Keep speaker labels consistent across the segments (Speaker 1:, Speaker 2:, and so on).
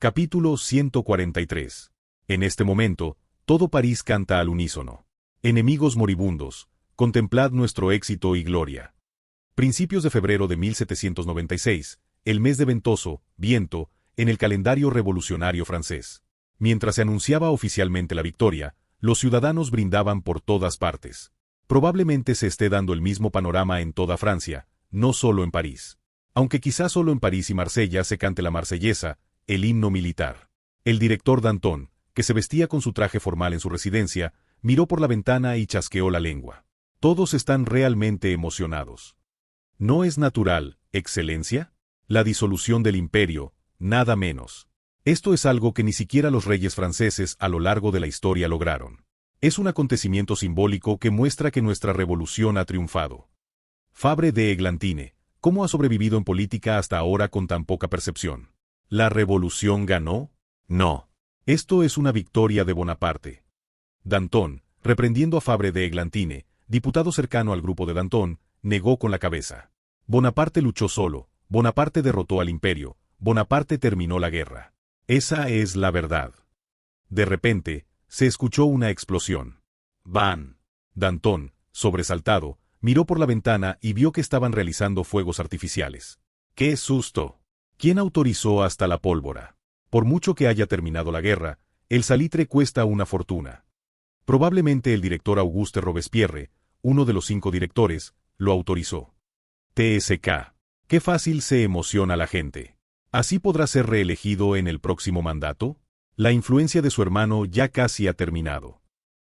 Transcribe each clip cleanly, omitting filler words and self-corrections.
Speaker 1: Capítulo 143. En este momento, todo París canta al unísono. Enemigos moribundos, contemplad nuestro éxito y gloria. Principios de febrero de 1796, el mes de ventoso, viento, en el calendario revolucionario francés. Mientras se anunciaba oficialmente la victoria, los ciudadanos brindaban por todas partes. Probablemente se esté dando el mismo panorama en toda Francia, no solo en París. Aunque quizá solo en París y Marsella se cante la marsellesa, el himno militar. El director Danton, que se vestía con su traje formal en su residencia, miró por la ventana y chasqueó la lengua. Todos están realmente emocionados. ¿No es natural, Excelencia? La disolución del imperio, nada menos. Esto es algo que ni siquiera los reyes franceses a lo largo de la historia lograron. Es un acontecimiento simbólico que muestra que nuestra revolución ha triunfado. Fabre de Églantine, ¿cómo ha sobrevivido en política hasta ahora con tan poca percepción? ¿La revolución ganó? No. Esto es una victoria de Bonaparte. Danton, reprendiendo a Fabre de Églantine, diputado cercano al grupo de Danton, negó con la cabeza. Bonaparte luchó solo, Bonaparte derrotó al imperio, Bonaparte terminó la guerra. Esa es la verdad. De repente, se escuchó una explosión. ¡Ban! Danton, sobresaltado, miró por la ventana y vio que estaban realizando fuegos artificiales. ¡Qué susto! ¿Quién autorizó hasta la pólvora? Por mucho que haya terminado la guerra, el salitre cuesta una fortuna. Probablemente el director Auguste Robespierre, uno de los 5 directores, lo autorizó. TSK. Qué fácil se emociona la gente. ¿Así podrá ser reelegido en el próximo mandato? La influencia de su hermano ya casi ha terminado.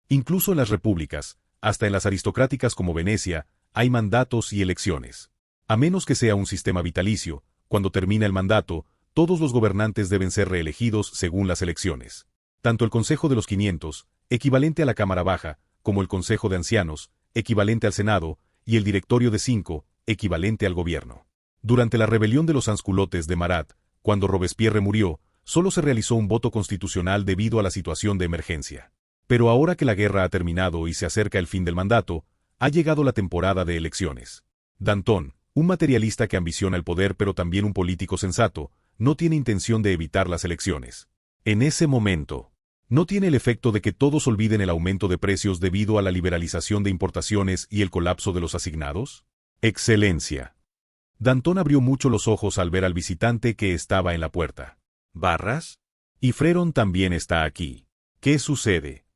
Speaker 1: Incluso en las repúblicas, hasta en las aristocráticas como Venecia, hay mandatos y elecciones. A menos que sea un sistema vitalicio, cuando termina el mandato, todos los gobernantes deben ser reelegidos según las elecciones. Tanto el Consejo de los 500, equivalente a la Cámara Baja, como el Consejo de Ancianos, equivalente al Senado, y el Directorio de 5, equivalente al gobierno. Durante la rebelión de los Sansculottes de Marat, cuando Robespierre murió, solo se realizó un voto constitucional debido a la situación de emergencia. Pero ahora que la guerra ha terminado y se acerca el fin del mandato, ha llegado la temporada de elecciones. Danton, un materialista que ambiciona el poder pero también un político sensato, no tiene intención de evitar las elecciones. En ese momento, ¿no tiene el efecto de que todos olviden el aumento de precios debido a la liberalización de importaciones y el colapso de los asignados? Excelencia. Danton abrió mucho los ojos al ver al visitante que estaba en la puerta. ¿Barras? Y Freron también está aquí. ¿Qué sucede?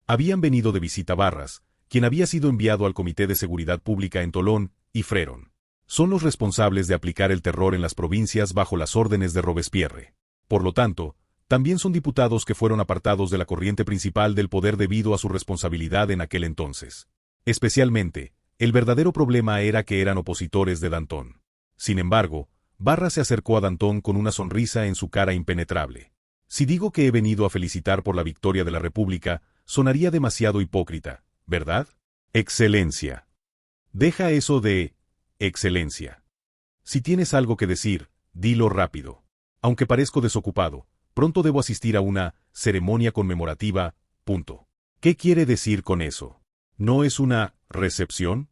Speaker 1: Habían venido de visita Barras, quien había sido enviado al Comité de Seguridad Pública en Tolón, y Freron. Son los responsables de aplicar el terror en las provincias bajo las órdenes de Robespierre. Por lo tanto, también son diputados que fueron apartados de la corriente principal del poder debido a su responsabilidad en aquel entonces. Especialmente, el verdadero problema era que eran opositores de Danton. Sin embargo, Barras se acercó a Danton con una sonrisa en su cara impenetrable. Si digo que he venido a felicitar por la victoria de la República, sonaría demasiado hipócrita, ¿verdad? Excelencia. Deja eso de Excelencia. Si tienes algo que decir, dilo rápido. Aunque parezco desocupado, pronto debo asistir a una ceremonia conmemorativa, punto. ¿Qué quiere decir con eso? ¿No es una recepción?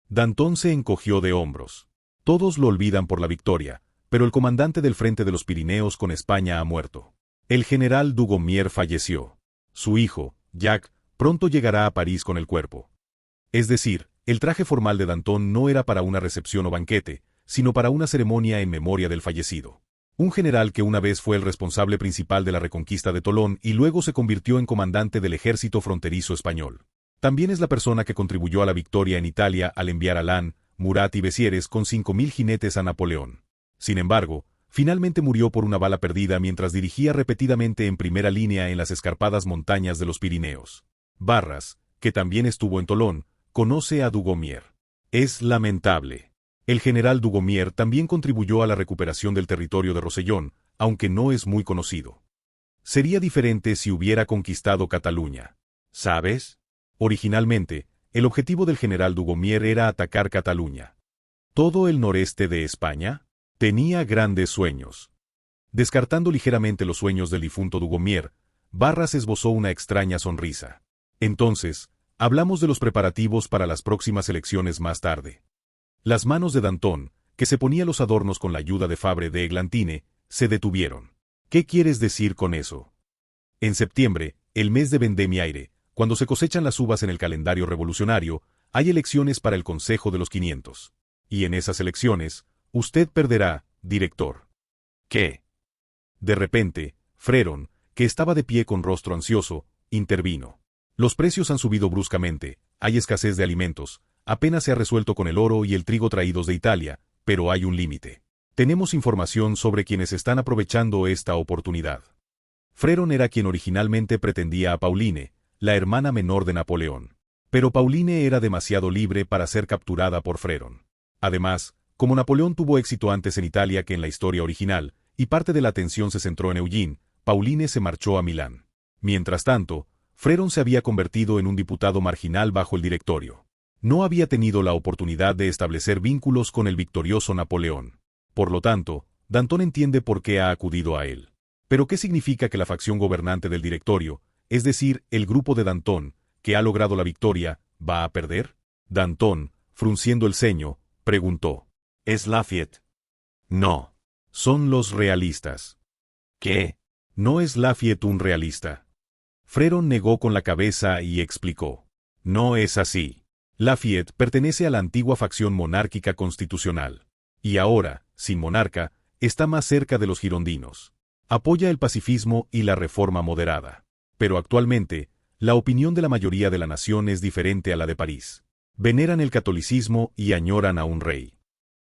Speaker 1: Danton se encogió de hombros. Todos lo olvidan por la victoria, pero el comandante del frente de los Pirineos con España ha muerto. El general Dugommier falleció. Su hijo, Jacques, pronto llegará a París con el cuerpo. Es decir, el traje formal de Danton no era para una recepción o banquete, sino para una ceremonia en memoria del fallecido. Un general que una vez fue el responsable principal de la reconquista de Tolón y luego se convirtió en comandante del ejército fronterizo español. También es la persona que contribuyó a la victoria en Italia al enviar a Lannes, Murat y Bessieres con 5.000 jinetes a Napoleón. Sin embargo, finalmente murió por una bala perdida mientras dirigía repetidamente en primera línea en las escarpadas montañas de los Pirineos. Barras, que también estuvo en Tolón, conoce a Dugommier. Es lamentable. El general Dugommier también contribuyó a la recuperación del territorio de Rosellón, aunque no es muy conocido. Sería diferente si hubiera conquistado Cataluña. ¿Sabes? Originalmente, el objetivo del general Dugommier era atacar Cataluña. ¿Todo el noreste de España? Tenía grandes sueños. Descartando ligeramente los sueños del difunto Dugommier, Barras esbozó una extraña sonrisa. Entonces, hablamos de los preparativos para las próximas elecciones más tarde. Las manos de Danton, que se ponía los adornos con la ayuda de Fabre de Églantine, se detuvieron. ¿Qué quieres decir con eso? En septiembre, el mes de Vendemiaire, cuando se cosechan las uvas en el calendario revolucionario, hay elecciones para el Consejo de los 500. Y en esas elecciones, usted perderá, director. ¿Qué? De repente, Freron, que estaba de pie con rostro ansioso, intervino. Los precios han subido bruscamente, hay escasez de alimentos, apenas se ha resuelto con el oro y el trigo traídos de Italia, pero hay un límite. Tenemos información sobre quienes están aprovechando esta oportunidad. Freron era quien originalmente pretendía a Pauline, la hermana menor de Napoleón. Pero Pauline era demasiado libre para ser capturada por Freron. Además, como Napoleón tuvo éxito antes en Italia que en la historia original, y parte de la atención se centró en Eugene, Pauline se marchó a Milán. Mientras tanto, Freron se había convertido en un diputado marginal bajo el directorio. No había tenido la oportunidad de establecer vínculos con el victorioso Napoleón. Por lo tanto, Danton entiende por qué ha acudido a él. Pero ¿qué significa que la facción gobernante del directorio, es decir, el grupo de Danton, que ha logrado la victoria, va a perder? Danton, frunciendo el ceño, preguntó. ¿Es Lafayette? No. Son los realistas. ¿Qué? No es Lafayette un realista. Freron negó con la cabeza y explicó. No es así. Lafayette pertenece a la antigua facción monárquica constitucional. Y ahora, sin monarca, está más cerca de los girondinos. Apoya el pacifismo y la reforma moderada. Pero actualmente, la opinión de la mayoría de la nación es diferente a la de París. Veneran el catolicismo y añoran a un rey.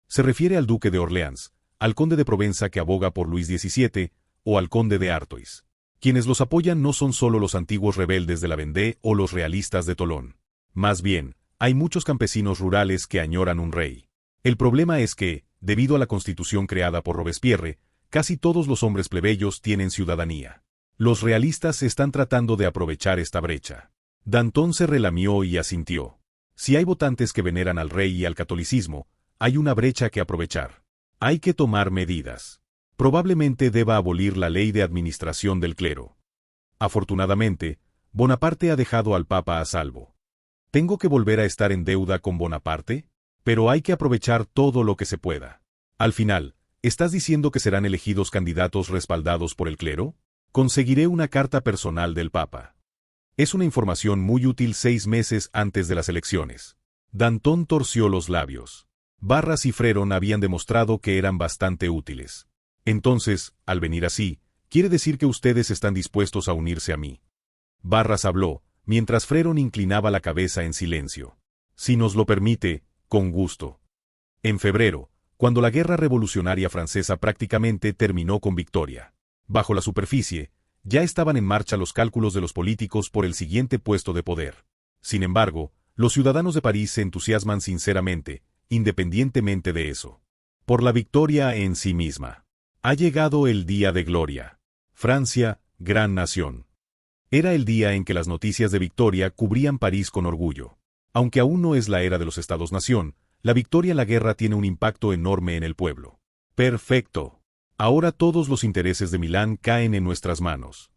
Speaker 1: Se refiere al duque de Orleans, al conde de Provenza que aboga por Luis XVII, o al conde de Artois. Quienes los apoyan no son solo los antiguos rebeldes de la Vendée o los realistas de Tolón. Más bien, hay muchos campesinos rurales que añoran un rey. El problema es que, debido a la constitución creada por Robespierre, casi todos los hombres plebeyos tienen ciudadanía. Los realistas están tratando de aprovechar esta brecha. Danton se relamió y asintió. Si hay votantes que veneran al rey y al catolicismo, hay una brecha que aprovechar. Hay que tomar medidas. Probablemente deba abolir la ley de administración del clero. Afortunadamente, Bonaparte ha dejado al Papa a salvo. ¿Tengo que volver a estar en deuda con Bonaparte? Pero hay que aprovechar todo lo que se pueda. Al final, ¿estás diciendo que serán elegidos candidatos respaldados por el clero? Conseguiré una carta personal del Papa. Es una información muy útil 6 meses antes de las elecciones. Danton torció los labios. Barras y Freron habían demostrado que eran bastante útiles. Entonces, al venir así, quiere decir que ustedes están dispuestos a unirse a mí. Barras habló, mientras Freron inclinaba la cabeza en silencio. Si nos lo permite, con gusto. En febrero, cuando la guerra revolucionaria francesa prácticamente terminó con victoria. Bajo la superficie, ya estaban en marcha los cálculos de los políticos por el siguiente puesto de poder. Sin embargo, los ciudadanos de París se entusiasman sinceramente, independientemente de eso. Por la victoria en sí misma. Ha llegado el día de gloria. Francia, gran nación. Era el día en que las noticias de victoria cubrían París con orgullo. Aunque aún no es la era de los Estados-nación, la victoria en la guerra tiene un impacto enorme en el pueblo. Perfecto. Ahora todos los intereses de Milán caen en nuestras manos.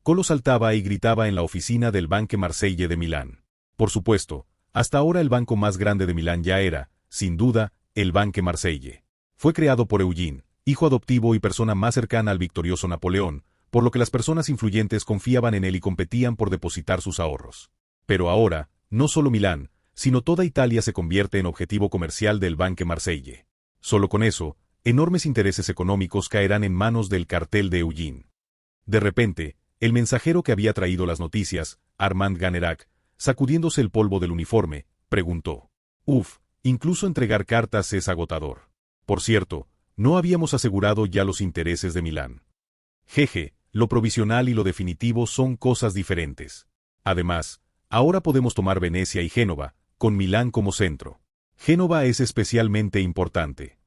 Speaker 1: Colo saltaba y gritaba en la oficina del Banque Marseille de Milán. Por supuesto, hasta ahora el banco más grande de Milán ya era, sin duda, el Banque Marseille. Fue creado por Eugene, hijo adoptivo y persona más cercana al victorioso Napoleón, por lo que las personas influyentes confiaban en él y competían por depositar sus ahorros. Pero ahora, no solo Milán, sino toda Italia se convierte en objetivo comercial del Banque Marseille. Solo con eso, enormes intereses económicos caerán en manos del cartel de Eugene. De repente, el mensajero que había traído las noticias, Armand Ganerac, sacudiéndose el polvo del uniforme, preguntó. Incluso entregar cartas es agotador. Por cierto, ¿no habíamos asegurado ya los intereses de Milán? Jeje, lo provisional y lo definitivo son cosas diferentes. Además, ahora podemos tomar Venecia y Génova, con Milán como centro. Génova es especialmente importante.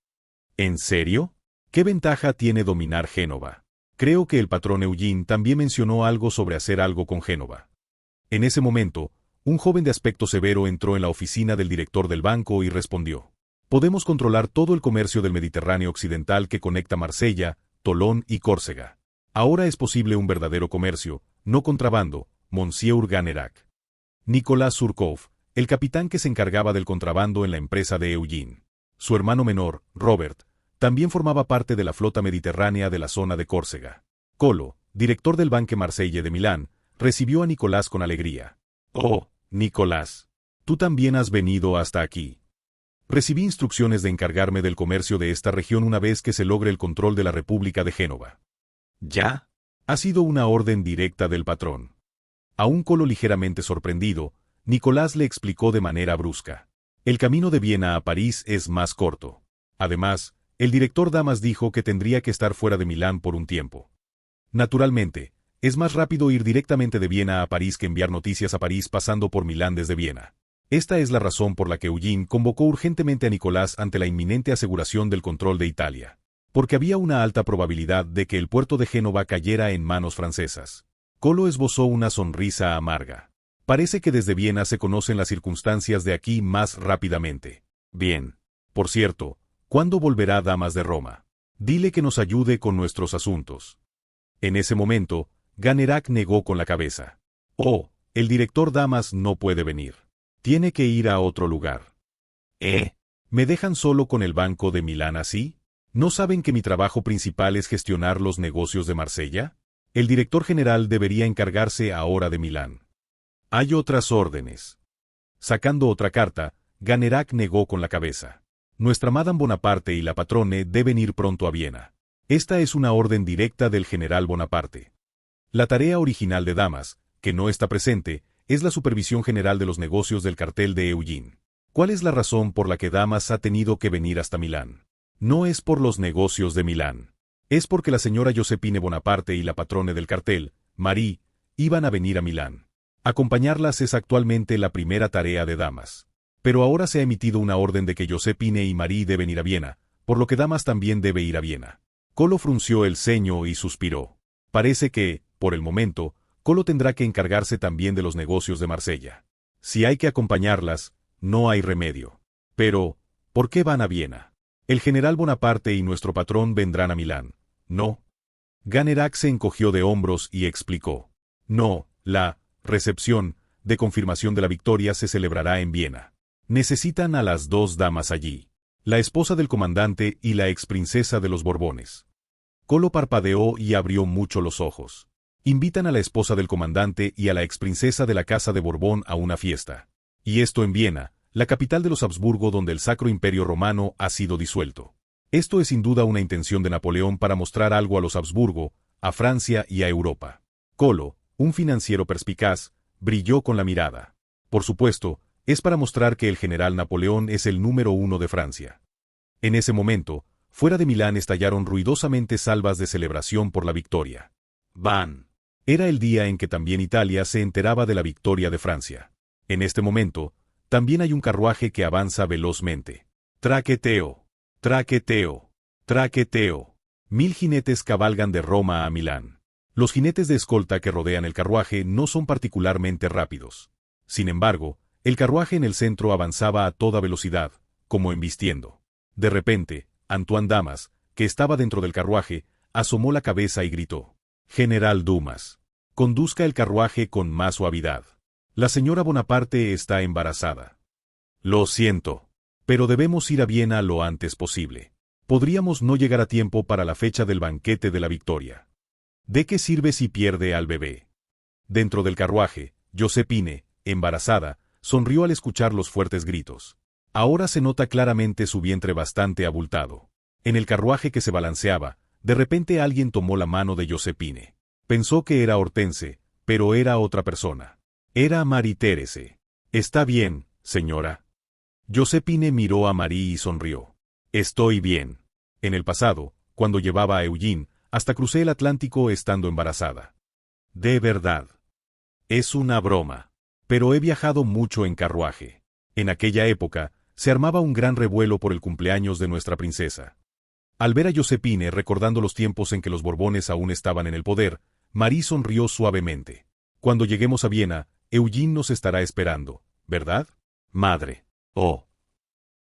Speaker 1: ¿En serio? ¿Qué ventaja tiene dominar Génova? Creo que el patrón Eugene también mencionó algo sobre hacer algo con Génova. En ese momento, un joven de aspecto severo entró en la oficina del director del banco y respondió. Podemos controlar todo el comercio del Mediterráneo occidental que conecta Marsella, Tolón y Córcega. Ahora es posible un verdadero comercio, no contrabando, Monsieur Ganerac. Nicolas Surcouf, el capitán que se encargaba del contrabando en la empresa de Eugene. Su hermano menor, Robert, también formaba parte de la flota mediterránea de la zona de Córcega. Colo, director del Banque Marseille de Milán, recibió a Nicolás con alegría. «Oh, Nicolás, tú también has venido hasta aquí. Recibí instrucciones de encargarme del comercio de esta región una vez que se logre el control de la República de Génova». «¿Ya?» «Ha sido una orden directa del patrón». A un Colo ligeramente sorprendido, Nicolás le explicó de manera brusca. «El camino de Viena a París es más corto. Además, el director Damas dijo que tendría que estar fuera de Milán por un tiempo. Naturalmente, es más rápido ir directamente de Viena a París que enviar noticias a París pasando por Milán desde Viena. Esta es la razón por la que Eugene convocó urgentemente a Nicolás ante la inminente aseguración del control de Italia. Porque había una alta probabilidad de que el puerto de Génova cayera en manos francesas». Colo esbozó una sonrisa amarga. «Parece que desde Viena se conocen las circunstancias de aquí más rápidamente. Bien. Por cierto, ¿cuándo volverá Damas de Roma? Dile que nos ayude con nuestros asuntos». En ese momento, Ganerac negó con la cabeza. «Oh, el director Damas no puede venir. Tiene que ir a otro lugar». ¿Me dejan solo con el Banco de Milán así? ¿No saben que mi trabajo principal es gestionar los negocios de Marsella? El director general debería encargarse ahora de Milán. Hay otras órdenes». Sacando otra carta, Ganerac negó con la cabeza. «Nuestra Madame Bonaparte y la patrone deben ir pronto a Viena. Esta es una orden directa del general Bonaparte. La tarea original de Damas, que no está presente, es la supervisión general de los negocios del cartel de Eugene. ¿Cuál es la razón por la que Damas ha tenido que venir hasta Milán? No es por los negocios de Milán. Es porque la señora Josephine Bonaparte y la patrone del cartel, Marie, iban a venir a Milán. Acompañarlas es actualmente la primera tarea de Damas. Pero ahora se ha emitido una orden de que Josephine y Marie deben ir a Viena, por lo que Damas también debe ir a Viena». Colo frunció el ceño y suspiró. Parece que, por el momento, Colo tendrá que encargarse también de los negocios de Marsella. Si hay que acompañarlas, no hay remedio. Pero, ¿por qué van a Viena? El general Bonaparte y nuestro patrón vendrán a Milán, ¿no? Ganerac se encogió de hombros y explicó. «No, la recepción de confirmación de la victoria se celebrará en Viena. Necesitan a las dos damas allí, la esposa del comandante y la exprincesa de los Borbones». Colo parpadeó y abrió mucho los ojos. «Invitan a la esposa del comandante y a la exprincesa de la Casa de Borbón a una fiesta. Y esto en Viena, la capital de los Habsburgo donde el Sacro Imperio Romano ha sido disuelto. Esto es sin duda una intención de Napoleón para mostrar algo a los Habsburgo, a Francia y a Europa». Colo, un financiero perspicaz, brilló con la mirada. «Por supuesto, es para mostrar que el general Napoleón es el número 1 de Francia». En ese momento, fuera de Milán estallaron ruidosamente salvas de celebración por la victoria. ¡Van! Era el día en que también Italia se enteraba de la victoria de Francia. En este momento, también hay un carruaje que avanza velozmente. Traqueteo, traqueteo, traqueteo. 1000 jinetes cabalgan de Roma a Milán. Los jinetes de escolta que rodean el carruaje no son particularmente rápidos. Sin embargo, el carruaje en el centro avanzaba a toda velocidad, como embistiendo. De repente, Antoine Damas, que estaba dentro del carruaje, asomó la cabeza y gritó. «General Dumas, conduzca el carruaje con más suavidad. La señora Bonaparte está embarazada». «Lo siento, pero debemos ir a Viena lo antes posible. Podríamos no llegar a tiempo para la fecha del banquete de la victoria». «¿De qué sirve si pierde al bebé?». Dentro del carruaje, Josephine, embarazada, sonrió al escuchar los fuertes gritos. Ahora se nota claramente su vientre bastante abultado. En el carruaje que se balanceaba, de repente alguien tomó la mano de Josephine. Pensó que era Hortense, pero era otra persona. Era Marie-Thérèse. «Está bien, señora». Josephine miró a Marie y sonrió. «Estoy bien. En el pasado, cuando llevaba a Eugene, hasta crucé el Atlántico estando embarazada». «De verdad». «Es una broma. Pero he viajado mucho en carruaje. En aquella época, se armaba un gran revuelo por el cumpleaños de nuestra princesa». Al ver a Josephine recordando los tiempos en que los Borbones aún estaban en el poder, Marie sonrió suavemente. «Cuando lleguemos a Viena, Eugene nos estará esperando, ¿verdad, madre?» «Oh».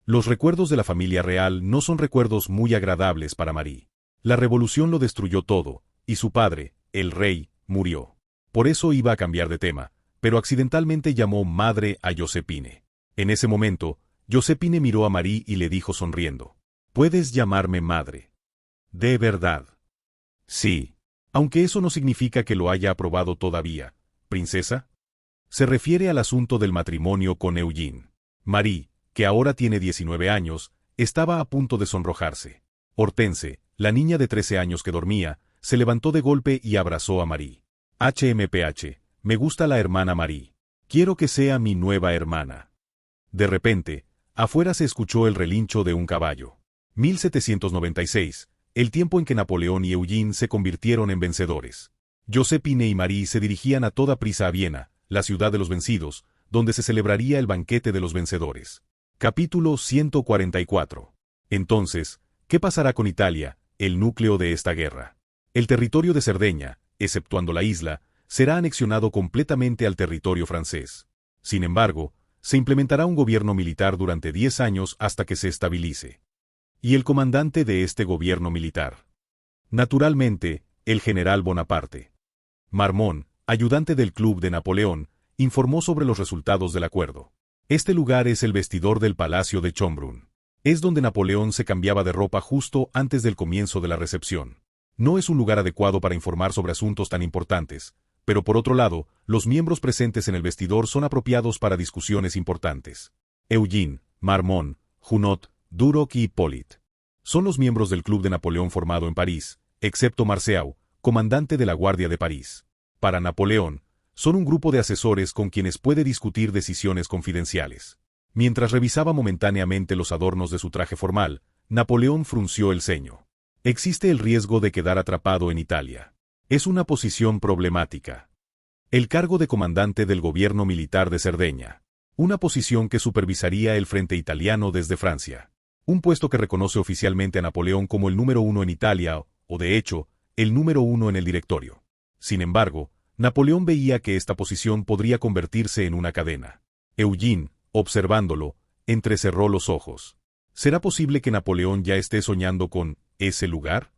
Speaker 1: Los recuerdos de la familia real no son recuerdos muy agradables para Marie. La revolución lo destruyó todo, y su padre, el rey, murió. Por eso iba a cambiar de tema, pero accidentalmente llamó madre a Josephine. En ese momento, Josephine miró a Marie y le dijo sonriendo. «Puedes llamarme madre». «¿De verdad?» «Sí». Aunque eso no significa que lo haya aprobado todavía, princesa. Se refiere al asunto del matrimonio con Eugene. Marie, que ahora tiene 19 años, estaba a punto de sonrojarse. Hortense, la niña de 13 años que dormía, se levantó de golpe y abrazó a Marie. HMPH, me gusta la hermana Marie. Quiero que sea mi nueva hermana. De repente, afuera se escuchó el relincho de un caballo. 1796, el tiempo en que Napoleón y Eugene se convirtieron en vencedores. Josephine y Marie se dirigían a toda prisa a Viena, la ciudad de los vencidos, donde se celebraría el banquete de los vencedores. Capítulo 144. Entonces, ¿qué pasará con Italia, el núcleo de esta guerra? El territorio de Cerdeña, exceptuando la isla, será anexionado completamente al territorio francés. Sin embargo, se implementará un gobierno militar durante 10 años hasta que se estabilice. ¿Y el comandante de este gobierno militar? Naturalmente, el general Bonaparte. Marmont, ayudante del club de Napoleón, informó sobre los resultados del acuerdo. Este lugar es el vestidor del Palacio de Schönbrunn. Es donde Napoleón se cambiaba de ropa justo antes del comienzo de la recepción. No es un lugar adecuado para informar sobre asuntos tan importantes, pero por otro lado, los miembros presentes en el vestidor son apropiados para discusiones importantes. Eugene, Marmont, Junot, Duroc y Hippolyte. Son los miembros del club de Napoleón formado en París, excepto Marceau, comandante de la Guardia de París. Para Napoleón, son un grupo de asesores con quienes puede discutir decisiones confidenciales. Mientras revisaba momentáneamente los adornos de su traje formal, Napoleón frunció el ceño. Existe el riesgo de quedar atrapado en Italia. Es una posición problemática. El cargo de comandante del gobierno militar de Cerdeña. Una posición que supervisaría el frente italiano desde Francia. Un puesto que reconoce oficialmente a Napoleón como el número 1 en Italia, o de hecho, el número 1 en el directorio. Sin embargo, Napoleón veía que esta posición podría convertirse en una cadena. Eugene, observándolo, entrecerró los ojos. ¿Será posible que Napoleón ya esté soñando con ese lugar?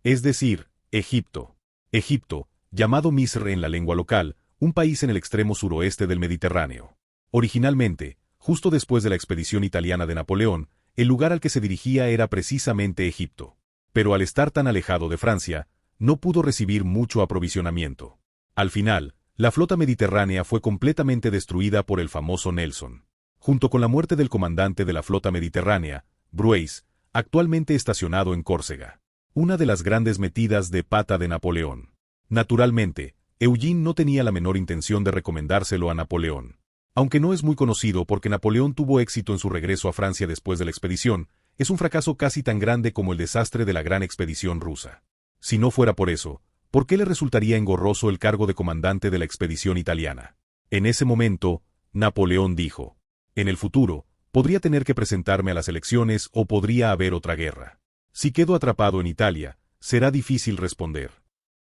Speaker 1: Es decir, Egipto. Egipto, llamado Misr en la lengua local, un país en el extremo suroeste del Mediterráneo. Originalmente, justo después de la expedición italiana de Napoleón, el lugar al que se dirigía era precisamente Egipto. Pero al estar tan alejado de Francia, no pudo recibir mucho aprovisionamiento. Al final, la flota mediterránea fue completamente destruida por el famoso Nelson. Junto con la muerte del comandante de la flota mediterránea, Brueys, actualmente estacionado en Córcega. Una de las grandes metidas de pata de Napoleón. Naturalmente, Eugene no tenía la menor intención de recomendárselo a Napoleón. Aunque no es muy conocido porque Napoleón tuvo éxito en su regreso a Francia después de la expedición, es un fracaso casi tan grande como el desastre de la gran expedición rusa. Si no fuera por eso, ¿por qué le resultaría engorroso el cargo de comandante de la expedición italiana? En ese momento, Napoleón dijo: en el futuro, podría tener que presentarme a las elecciones o podría haber otra guerra. Si quedo atrapado en Italia, será difícil responder.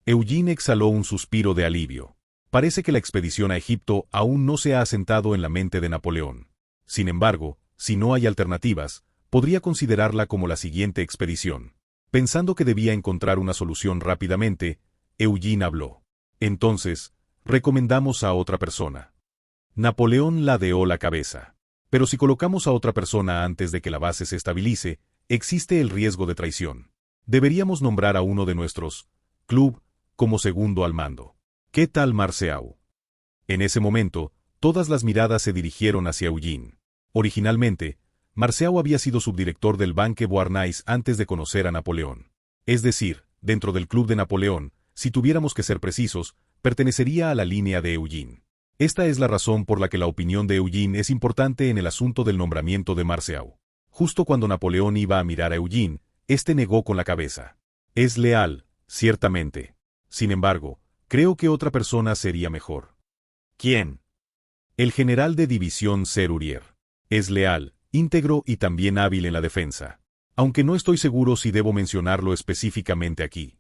Speaker 1: Eugene exhaló un suspiro de alivio. Parece que la expedición a Egipto aún no se ha asentado en la mente de Napoleón. Sin embargo, si no hay alternativas, podría considerarla como la siguiente expedición. Pensando que debía encontrar una solución rápidamente, Eugene habló. Entonces, recomendamos a otra persona. Napoleón ladeó la cabeza. Pero si colocamos a otra persona antes de que la base se estabilice, existe el riesgo de traición. Deberíamos nombrar a uno de nuestros club como segundo al mando. ¿Qué tal Marceau? En ese momento, todas las miradas se dirigieron hacia Eugene. Originalmente, Marceau había sido subdirector del Banque Beauharnais antes de conocer a Napoleón. Es decir, dentro del club de Napoleón, si tuviéramos que ser precisos, pertenecería a la línea de Eugene. Esta es la razón por la que la opinión de Eugene es importante en el asunto del nombramiento de Marceau. Justo cuando Napoleón iba a mirar a Eugene, este negó con la cabeza. Es leal, ciertamente. Sin embargo, creo que otra persona sería mejor. ¿Quién? El general de división Serurier. Es leal, íntegro y también hábil en la defensa. Aunque no estoy seguro si debo mencionarlo específicamente aquí.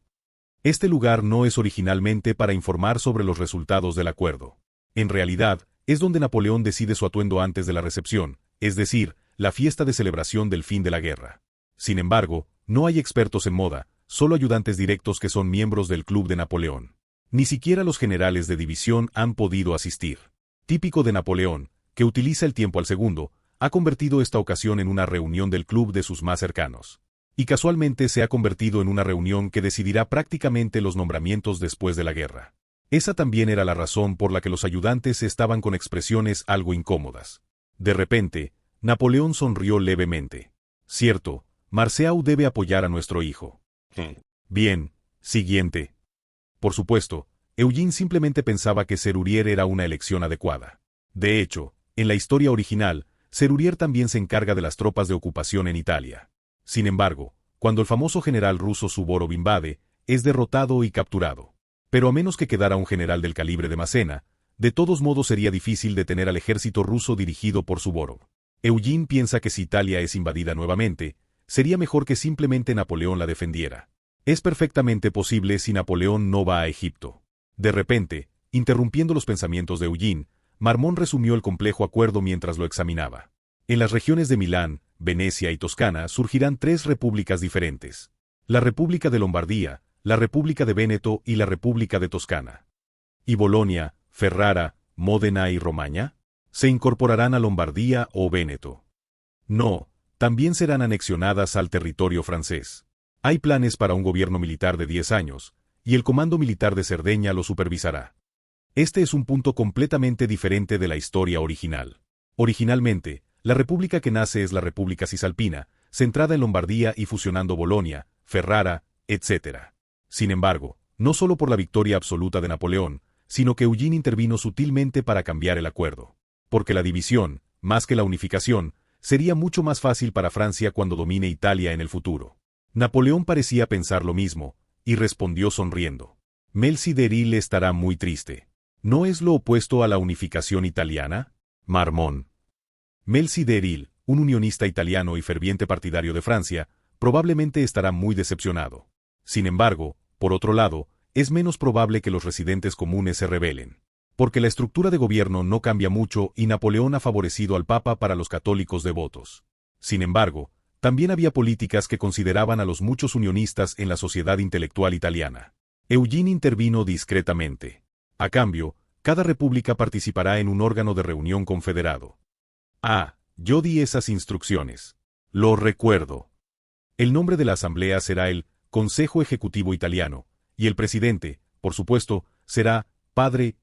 Speaker 1: Este lugar no es originalmente para informar sobre los resultados del acuerdo. En realidad, es donde Napoleón decide su atuendo antes de la recepción, es decir, la fiesta de celebración del fin de la guerra. Sin embargo, no hay expertos en moda, solo ayudantes directos que son miembros del club de Napoleón. Ni siquiera los generales de división han podido asistir. Típico de Napoleón, que utiliza el tiempo al segundo, ha convertido esta ocasión en una reunión del club de sus más cercanos. Y casualmente se ha convertido en una reunión que decidirá prácticamente los nombramientos después de la guerra. Esa también era la razón por la que los ayudantes estaban con expresiones algo incómodas. De repente, Napoleón sonrió levemente. Cierto, Marceau debe apoyar a nuestro hijo. Bien, siguiente. Por supuesto, Eugene simplemente pensaba que Serurier era una elección adecuada. De hecho, en la historia original, Serurier también se encarga de las tropas de ocupación en Italia. Sin embargo, cuando el famoso general ruso Suvorov invade, es derrotado y capturado. Pero a menos que quedara un general del calibre de Massena, de todos modos sería difícil detener al ejército ruso dirigido por Suvorov. Eugene piensa que si Italia es invadida nuevamente, sería mejor que simplemente Napoleón la defendiera. Es perfectamente posible si Napoleón no va a Egipto. De repente, interrumpiendo los pensamientos de Eugene, Marmont resumió el complejo acuerdo mientras lo examinaba. En las regiones de Milán, Venecia y Toscana surgirán 3 repúblicas diferentes. La República de Lombardía, la República de Véneto y la República de Toscana. ¿Y Bolonia, Ferrara, Módena y Romaña? ¿Se incorporarán a Lombardía o Véneto? No, también serán anexionadas al territorio francés. Hay planes para un gobierno militar de 10 años, y el Comando Militar de Cerdeña lo supervisará. Este es un punto completamente diferente de la historia original. Originalmente, la república que nace es la República Cisalpina, centrada en Lombardía y fusionando Bolonia, Ferrara, etc. Sin embargo, no solo por la victoria absoluta de Napoleón, sino que Eugene intervino sutilmente para cambiar el acuerdo. Porque la división, más que la unificación, sería mucho más fácil para Francia cuando domine Italia en el futuro. Napoleón parecía pensar lo mismo, y respondió sonriendo. Melzi d'Eril estará muy triste. ¿No es lo opuesto a la unificación italiana? Marmont. Melzi d'Eril, un unionista italiano y ferviente partidario de Francia, probablemente estará muy decepcionado. Sin embargo, por otro lado, es menos probable que los residentes comunes se rebelen. Porque la estructura de gobierno no cambia mucho y Napoleón ha favorecido al Papa para los católicos devotos. Sin embargo, también había políticas que consideraban a los muchos unionistas en la sociedad intelectual italiana. Eugene intervino discretamente. A cambio, cada república participará en un órgano de reunión confederado. Ah, yo di esas instrucciones. Lo recuerdo. El nombre de la asamblea será el Consejo Ejecutivo Italiano, y el presidente, por supuesto, será Padre.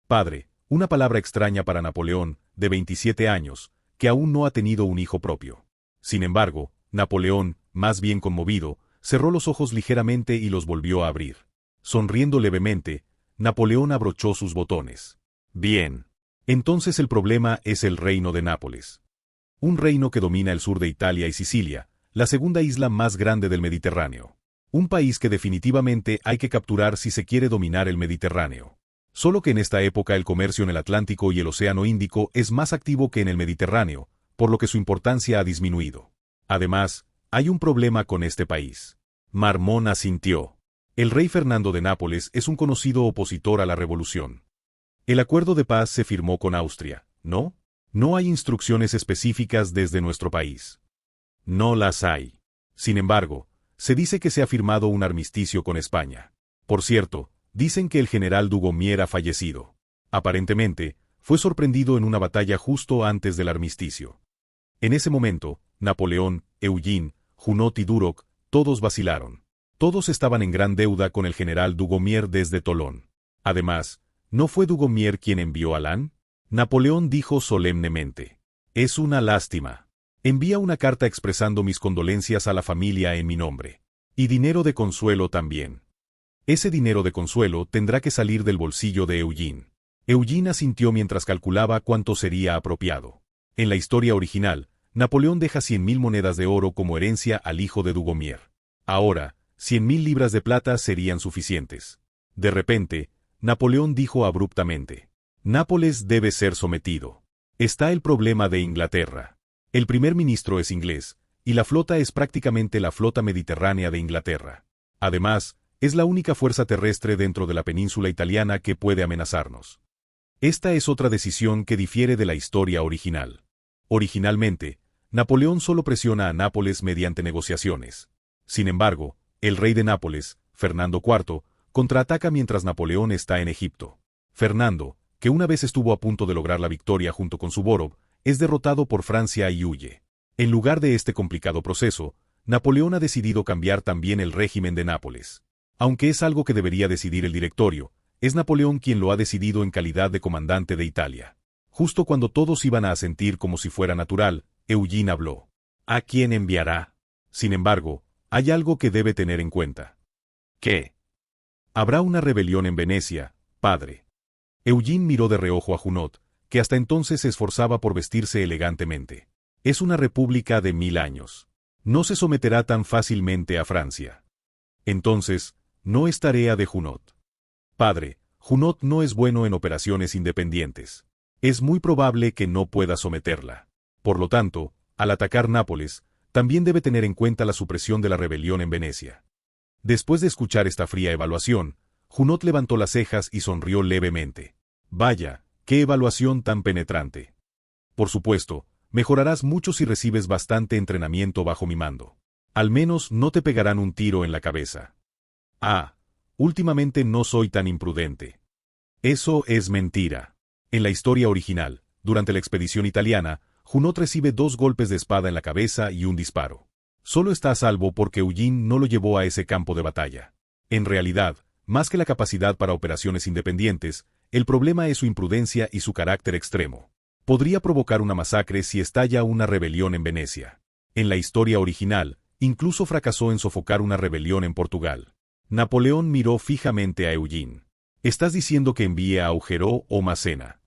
Speaker 1: Padre, una palabra extraña para Napoleón, de 27 años, que aún no ha tenido un hijo propio. Sin embargo, Napoleón, más bien conmovido, cerró los ojos ligeramente y los volvió a abrir. Sonriendo levemente, Napoleón abrochó sus botones. Bien. Entonces el problema es el reino de Nápoles. Un reino que domina el sur de Italia y Sicilia, la segunda isla más grande del Mediterráneo. Un país que definitivamente hay que capturar si se quiere dominar el Mediterráneo. Solo que en esta época el comercio en el Atlántico y el Océano Índico es más activo que en el Mediterráneo, por lo que su importancia ha disminuido. Además, hay un problema con este país. Marmont asintió. El rey Fernando de Nápoles es un conocido opositor a la revolución. El acuerdo de paz se firmó con Austria, ¿no? No hay instrucciones específicas desde nuestro país. No las hay. Sin embargo, se dice que se ha firmado un armisticio con España. Por cierto, dicen que el general Dugommier ha fallecido. Aparentemente, fue sorprendido en una batalla justo antes del armisticio. En ese momento, Napoleón, Eugene, Junot y Duroc, todos vacilaron. Todos estaban en gran deuda con el general Dugommier desde Tolón. Además, ¿no fue Dugommier quien envió a Lannes? Napoleón dijo solemnemente. Es una lástima. Envía una carta expresando mis condolencias a la familia en mi nombre. Y dinero de consuelo también. Ese dinero de consuelo tendrá que salir del bolsillo de Eugene. Eugene asintió mientras calculaba cuánto sería apropiado. En la historia original, Napoleón deja 100.000 monedas de oro como herencia al hijo de Dugommier. Ahora, 100.000 libras de plata serían suficientes. De repente, Napoleón dijo abruptamente: Nápoles debe ser sometido. Está el problema de Inglaterra. El primer ministro es inglés, y la flota es prácticamente la flota mediterránea de Inglaterra. Además, es la única fuerza terrestre dentro de la península italiana que puede amenazarnos. Esta es otra decisión que difiere de la historia original. Originalmente, Napoleón solo presiona a Nápoles mediante negociaciones. Sin embargo, el rey de Nápoles, Fernando IV, contraataca mientras Napoleón está en Egipto. Fernando, que una vez estuvo a punto de lograr la victoria junto con Suvorov, es derrotado por Francia y huye. En lugar de este complicado proceso, Napoleón ha decidido cambiar también el régimen de Nápoles. Aunque es algo que debería decidir el directorio, es Napoleón quien lo ha decidido en calidad de comandante de Italia. Justo cuando todos iban a asentir como si fuera natural, Eugene habló. ¿A quién enviará? Sin embargo, hay algo que debe tener en cuenta. ¿Qué? Habrá una rebelión en Venecia, padre. Eugene miró de reojo a Junot, que hasta entonces se esforzaba por vestirse elegantemente. Es una república de 1000 años. No se someterá tan fácilmente a Francia. Entonces, no es tarea de Junot. Padre, Junot no es bueno en operaciones independientes. Es muy probable que no pueda someterla. Por lo tanto, al atacar Nápoles, también debe tener en cuenta la supresión de la rebelión en Venecia. Después de escuchar esta fría evaluación, Junot levantó las cejas y sonrió levemente. Vaya, qué evaluación tan penetrante. Por supuesto, mejorarás mucho si recibes bastante entrenamiento bajo mi mando. Al menos no te pegarán un tiro en la cabeza. Ah, últimamente no soy tan imprudente. Eso es mentira. En la historia original, durante la expedición italiana, Junot recibe 2 golpes de espada en la cabeza y un disparo. Solo está a salvo porque Eugene no lo llevó a ese campo de batalla. En realidad, más que la capacidad para operaciones independientes, el problema es su imprudencia y su carácter extremo. Podría provocar una masacre si estalla una rebelión en Venecia. En la historia original, incluso fracasó en sofocar una rebelión en Portugal. Napoleón miró fijamente a Eugene. ¿Estás diciendo que envíe a Augereau o Massena?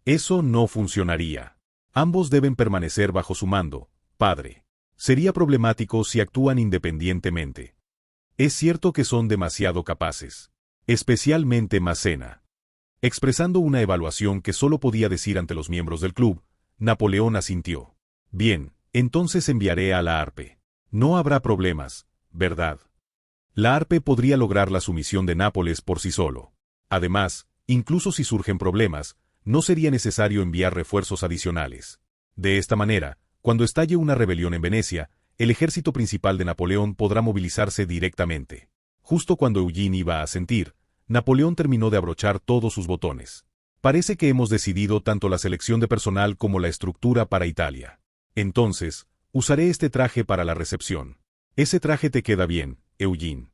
Speaker 1: Eso no funcionaría. Ambos deben permanecer bajo su mando, padre. Sería problemático si actúan independientemente. Es cierto que son demasiado capaces. Especialmente Massena. Expresando una evaluación que solo podía decir ante los miembros del club, Napoleón asintió. Bien, entonces enviaré a la Harpe. No habrá problemas, ¿verdad? La Harpe podría lograr la sumisión de Nápoles por sí solo. Además, incluso si surgen problemas, no sería necesario enviar refuerzos adicionales. De esta manera, cuando estalle una rebelión en Venecia, el ejército principal de Napoleón podrá movilizarse directamente. Justo cuando Eugene iba a asentir, Napoleón terminó de abrochar todos sus botones. Parece que hemos decidido tanto la selección de personal como la estructura para Italia. Entonces, usaré este traje para la recepción. Ese traje te queda bien, Eugene.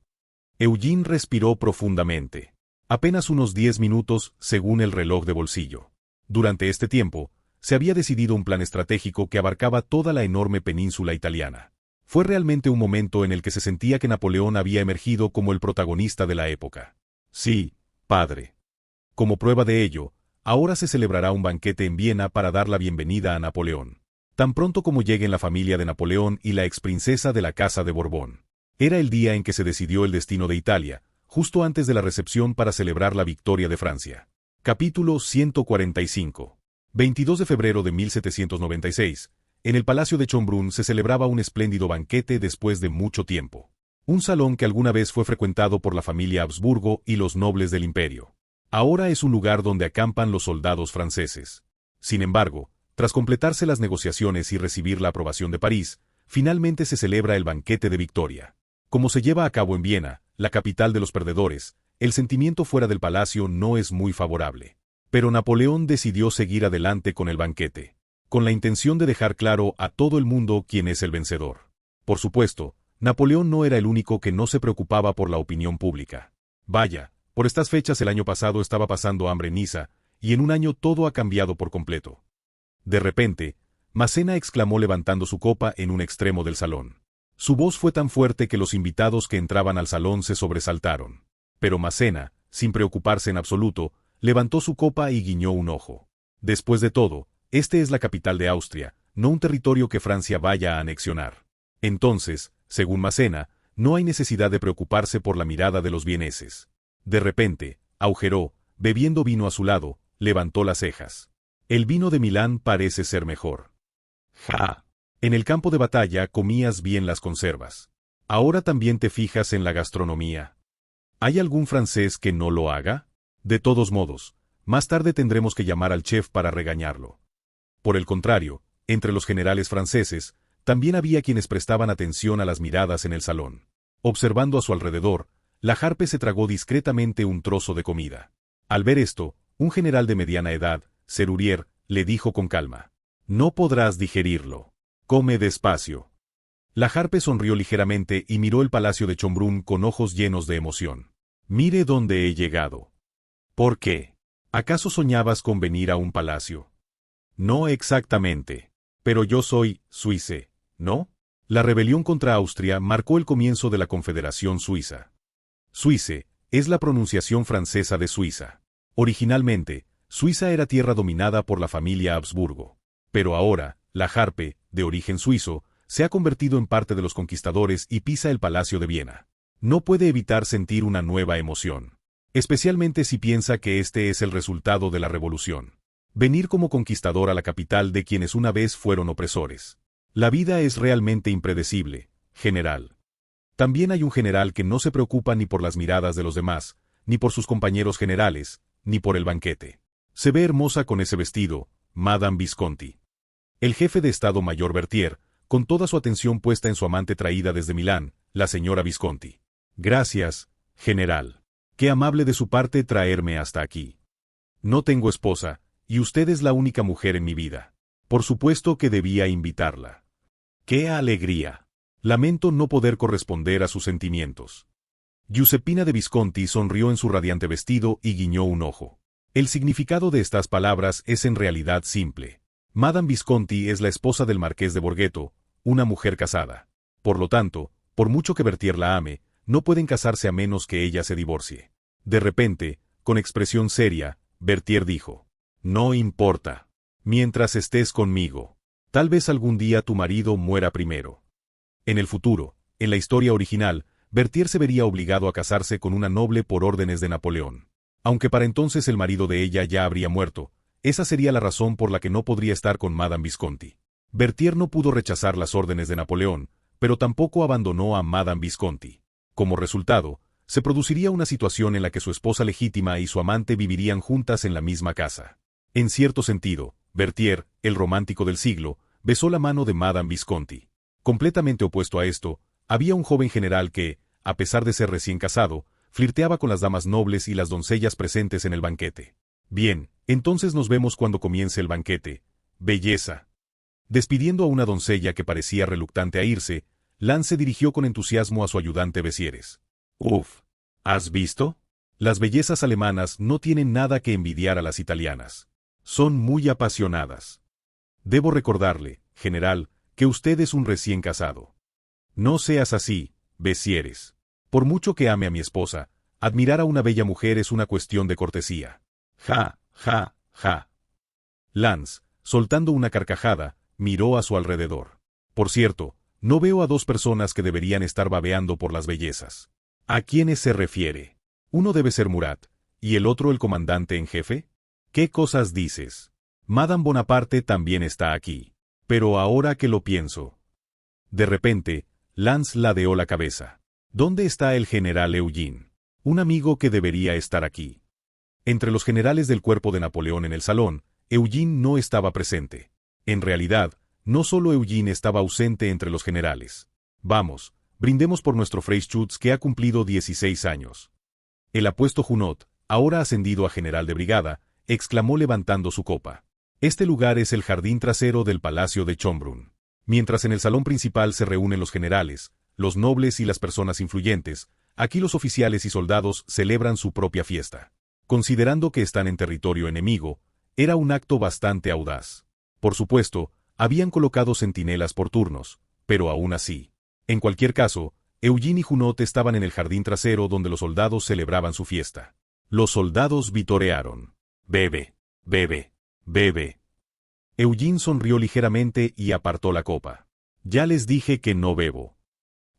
Speaker 1: Eugene respiró profundamente. Apenas unos 10 minutos, según el reloj de bolsillo. Durante este tiempo, se había decidido un plan estratégico que abarcaba toda la enorme península italiana. Fue realmente un momento en el que se sentía que Napoleón había emergido como el protagonista de la época. Sí, padre. Como prueba de ello, ahora se celebrará un banquete en Viena para dar la bienvenida a Napoleón. Tan pronto como lleguen la familia de Napoleón y la exprincesa de la Casa de Borbón. Era el día en que se decidió el destino de Italia, justo antes de la recepción para celebrar la victoria de Francia. Capítulo 145. 22 de febrero de 1796. En el Palacio de Schönbrunn se celebraba un espléndido banquete después de mucho tiempo. Un salón que alguna vez fue frecuentado por la familia Habsburgo y los nobles del imperio. Ahora es un lugar donde acampan los soldados franceses. Sin embargo, tras completarse las negociaciones y recibir la aprobación de París, finalmente se celebra el banquete de victoria. Como se lleva a cabo en Viena, la capital de los perdedores, el sentimiento fuera del palacio no es muy favorable. Pero Napoleón decidió seguir adelante con el banquete, con la intención de dejar claro a todo el mundo quién es el vencedor. Por supuesto, Napoleón no era el único que no se preocupaba por la opinión pública. Vaya, por estas fechas el año pasado estaba pasando hambre en Niza, y en un año todo ha cambiado por completo. De repente, Massena exclamó levantando su copa en un extremo del salón. Su voz fue tan fuerte que los invitados que entraban al salón se sobresaltaron. Pero Massena, sin preocuparse en absoluto, levantó su copa y guiñó un ojo. Después de todo, este es la capital de Austria, no un territorio que Francia vaya a anexionar. Entonces, según Massena, no hay necesidad de preocuparse por la mirada de los vieneses. De repente, Augereau, bebiendo vino a su lado, levantó las cejas. El vino de Milán parece ser mejor. Ja. En el campo de batalla comías bien las conservas. Ahora también te fijas en la gastronomía. ¿Hay algún francés que no lo haga? De todos modos, más tarde tendremos que llamar al chef para regañarlo. Por el contrario, entre los generales franceses, también había quienes prestaban atención a las miradas en el salón. Observando a su alrededor, la Harpe se tragó discretamente un trozo de comida. Al ver esto, un general de mediana edad, Serurier, le dijo con calma: «No podrás digerirlo. Come despacio». La Harpe sonrió ligeramente y miró el palacio de Chombrun con ojos llenos de emoción. Mire dónde he llegado. ¿Por qué? ¿Acaso soñabas con venir a un palacio? No exactamente. Pero yo soy suice, ¿no? La rebelión contra Austria marcó el comienzo de la Confederación Suiza. Suize es la pronunciación francesa de Suiza. Originalmente, Suiza era tierra dominada por la familia Habsburgo. Pero ahora, la Harpe, de origen suizo, se ha convertido en parte de los conquistadores y pisa el Palacio de Viena. No puede evitar sentir una nueva emoción. Especialmente si piensa que este es el resultado de la revolución. Venir como conquistador a la capital de quienes una vez fueron opresores. La vida es realmente impredecible, general. También hay un general que no se preocupa ni por las miradas de los demás, ni por sus compañeros generales, ni por el banquete. Se ve hermosa con ese vestido, Madame Visconti. El jefe de Estado Mayor Berthier, con toda su atención puesta en su amante traída desde Milán, la señora Visconti. Gracias, general. Qué amable de su parte traerme hasta aquí. No tengo esposa, y usted es la única mujer en mi vida. Por supuesto que debía invitarla. ¡Qué alegría! Lamento no poder corresponder a sus sentimientos. Giuseppina de Visconti sonrió en su radiante vestido y guiñó un ojo. El significado de estas palabras es en realidad simple. Madame Visconti es la esposa del marqués de Borghetto, una mujer casada. Por lo tanto, por mucho que Berthier la ame, no pueden casarse a menos que ella se divorcie. De repente, con expresión seria, Berthier dijo: No importa. Mientras estés conmigo. Tal vez algún día tu marido muera primero. En el futuro, en la historia original, Berthier se vería obligado a casarse con una noble por órdenes de Napoleón. Aunque para entonces el marido de ella ya habría muerto, esa sería la razón por la que no podría estar con Madame Visconti. Berthier no pudo rechazar las órdenes de Napoleón, pero tampoco abandonó a Madame Visconti. Como resultado, se produciría una situación en la que su esposa legítima y su amante vivirían juntas en la misma casa. En cierto sentido, Berthier, el romántico del siglo, besó la mano de Madame Visconti. Completamente opuesto a esto, había un joven general que, a pesar de ser recién casado, flirteaba con las damas nobles y las doncellas presentes en el banquete. Bien, entonces nos vemos cuando comience el banquete. Belleza. Despidiendo a una doncella que parecía reluctante a irse, Lannes se dirigió con entusiasmo a su ayudante Bessieres. Uf, ¿has visto? Las bellezas alemanas no tienen nada que envidiar a las italianas. Son muy apasionadas. Debo recordarle, general, que usted es un recién casado. No seas así, Bessieres. Por mucho que ame a mi esposa, admirar a una bella mujer es una cuestión de cortesía. Ja, ja, ja. Lannes, soltando una carcajada, miró a su alrededor. Por cierto, no veo a dos personas que deberían estar babeando por las bellezas. ¿A quiénes se refiere? Uno debe ser Murat, ¿y el otro el comandante en jefe? ¿Qué cosas dices? Madame Bonaparte también está aquí. Pero ahora que lo pienso. De repente, Lannes ladeó la cabeza. ¿Dónde está el general Eugene? Un amigo que debería estar aquí. Entre los generales del cuerpo de Napoleón en el salón, Eugene no estaba presente. En realidad, no solo Eugene estaba ausente entre los generales. Vamos, brindemos por nuestro Freischütz que ha cumplido 16 años. El apuesto Junot, ahora ascendido a general de brigada, exclamó levantando su copa. Este lugar es el jardín trasero del Palacio de Schönbrunn. Mientras en el salón principal se reúnen los generales, los nobles y las personas influyentes, aquí los oficiales y soldados celebran su propia fiesta. Considerando que están en territorio enemigo, era un acto bastante audaz. Por supuesto, habían colocado centinelas por turnos, pero aún así. En cualquier caso, Eugene y Junot estaban en el jardín trasero donde los soldados celebraban su fiesta. Los soldados vitorearon. Bebe, bebe, bebe. Eugene sonrió ligeramente y apartó la copa. Ya les dije que no bebo.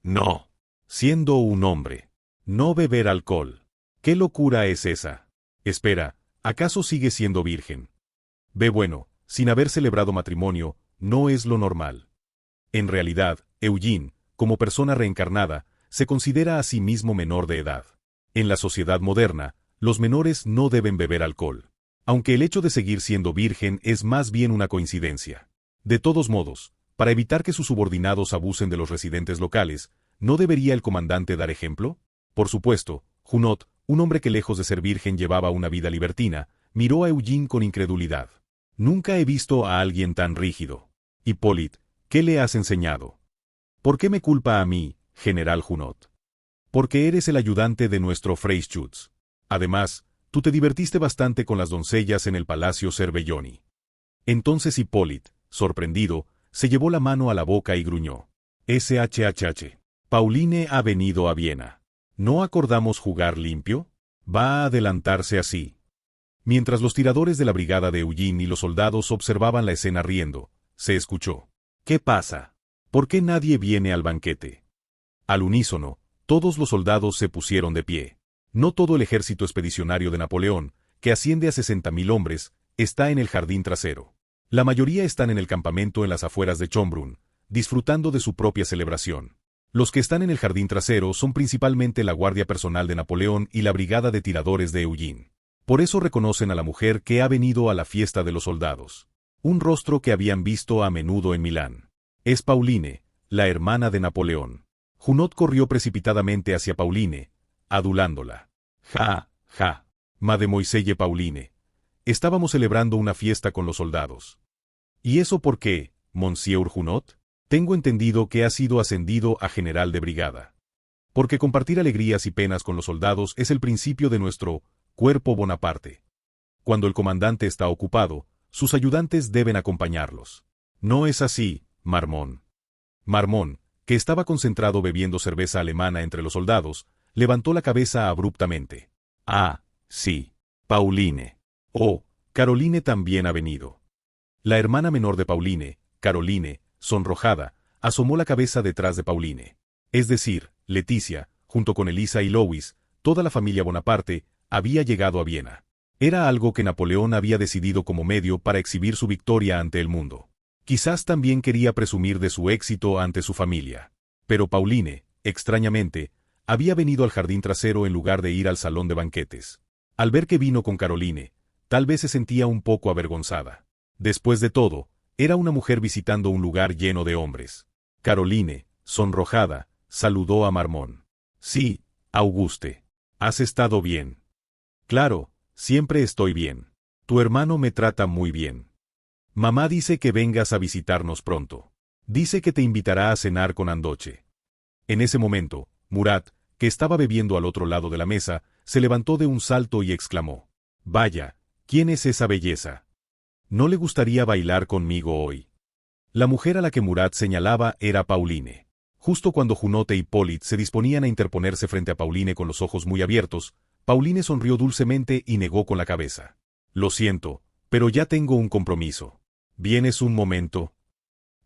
Speaker 1: No. Siendo un hombre. No beber alcohol. ¿Qué locura es esa? Espera, ¿acaso sigue siendo virgen? Ve bueno, sin haber celebrado matrimonio, no es lo normal. En realidad, Eugene, como persona reencarnada, se considera a sí mismo menor de edad. En la sociedad moderna, los menores no deben beber alcohol. Aunque el hecho de seguir siendo virgen es más bien una coincidencia. De todos modos, para evitar que sus subordinados abusen de los residentes locales, ¿no debería el comandante dar ejemplo? Por supuesto, Junot, un hombre que lejos de ser virgen llevaba una vida libertina, miró a Eugene con incredulidad. Nunca he visto a alguien tan rígido. Hippolyte, ¿qué le has enseñado? ¿Por qué me culpa a mí, General Junot? Porque eres el ayudante de nuestro Freyschütz. Además, tú te divertiste bastante con las doncellas en el Palacio Cervelloni. Entonces Hippolyte, sorprendido, se llevó la mano a la boca y gruñó. SHHH. Pauline ha venido a Viena. ¿No acordamos jugar limpio? Va a adelantarse así. Mientras los tiradores de la brigada de Eugene y los soldados observaban la escena riendo, se escuchó. ¿Qué pasa? ¿Por qué nadie viene al banquete? Al unísono, todos los soldados se pusieron de pie. No todo el ejército expedicionario de Napoleón, que asciende a 60.000 hombres, está en el jardín trasero. La mayoría están en el campamento en las afueras de Schönbrunn, disfrutando de su propia celebración. Los que están en el jardín trasero son principalmente la guardia personal de Napoleón y la brigada de tiradores de Eugene. Por eso reconocen a la mujer que ha venido a la fiesta de los soldados. Un rostro que habían visto a menudo en Milán. Es Pauline, la hermana de Napoleón. Junot corrió precipitadamente hacia Pauline, adulándola. Ja, ja, mademoiselle Pauline. Estábamos celebrando una fiesta con los soldados. ¿Y eso por qué, monsieur Junot? Tengo entendido que ha sido ascendido a general de brigada. Porque compartir alegrías y penas con los soldados es el principio de nuestro cuerpo Bonaparte. Cuando el comandante está ocupado, sus ayudantes deben acompañarlos. ¿No es así, Marmont? Marmont, que estaba concentrado bebiendo cerveza alemana entre los soldados, levantó la cabeza abruptamente. Ah, sí, Pauline. Oh, Caroline también ha venido. La hermana menor de Pauline, Caroline, sonrojada, asomó la cabeza detrás de Pauline. Es decir, Leticia, junto con Elisa y Louis, toda la familia Bonaparte, había llegado a Viena. Era algo que Napoleón había decidido como medio para exhibir su victoria ante el mundo. Quizás también quería presumir de su éxito ante su familia. Pero Pauline, extrañamente, había venido al jardín trasero en lugar de ir al salón de banquetes. Al ver que vino con Caroline, tal vez se sentía un poco avergonzada. Después de todo, era una mujer visitando un lugar lleno de hombres. Caroline, sonrojada, saludó a Marmont. Sí, Auguste. ¿Has estado bien? Claro, siempre estoy bien. Tu hermano me trata muy bien. Mamá dice que vengas a visitarnos pronto. Dice que te invitará a cenar con Andoche. En ese momento, Murat, que estaba bebiendo al otro lado de la mesa, se levantó de un salto y exclamó. Vaya, ¿quién es esa belleza? ¿No le gustaría bailar conmigo hoy? La mujer a la que Murat señalaba era Pauline. Justo cuando Junot e Hippolyte se disponían a interponerse frente a Pauline con los ojos muy abiertos, Pauline sonrió dulcemente y negó con la cabeza. Lo siento, pero ya tengo un compromiso. ¿Vienes un momento?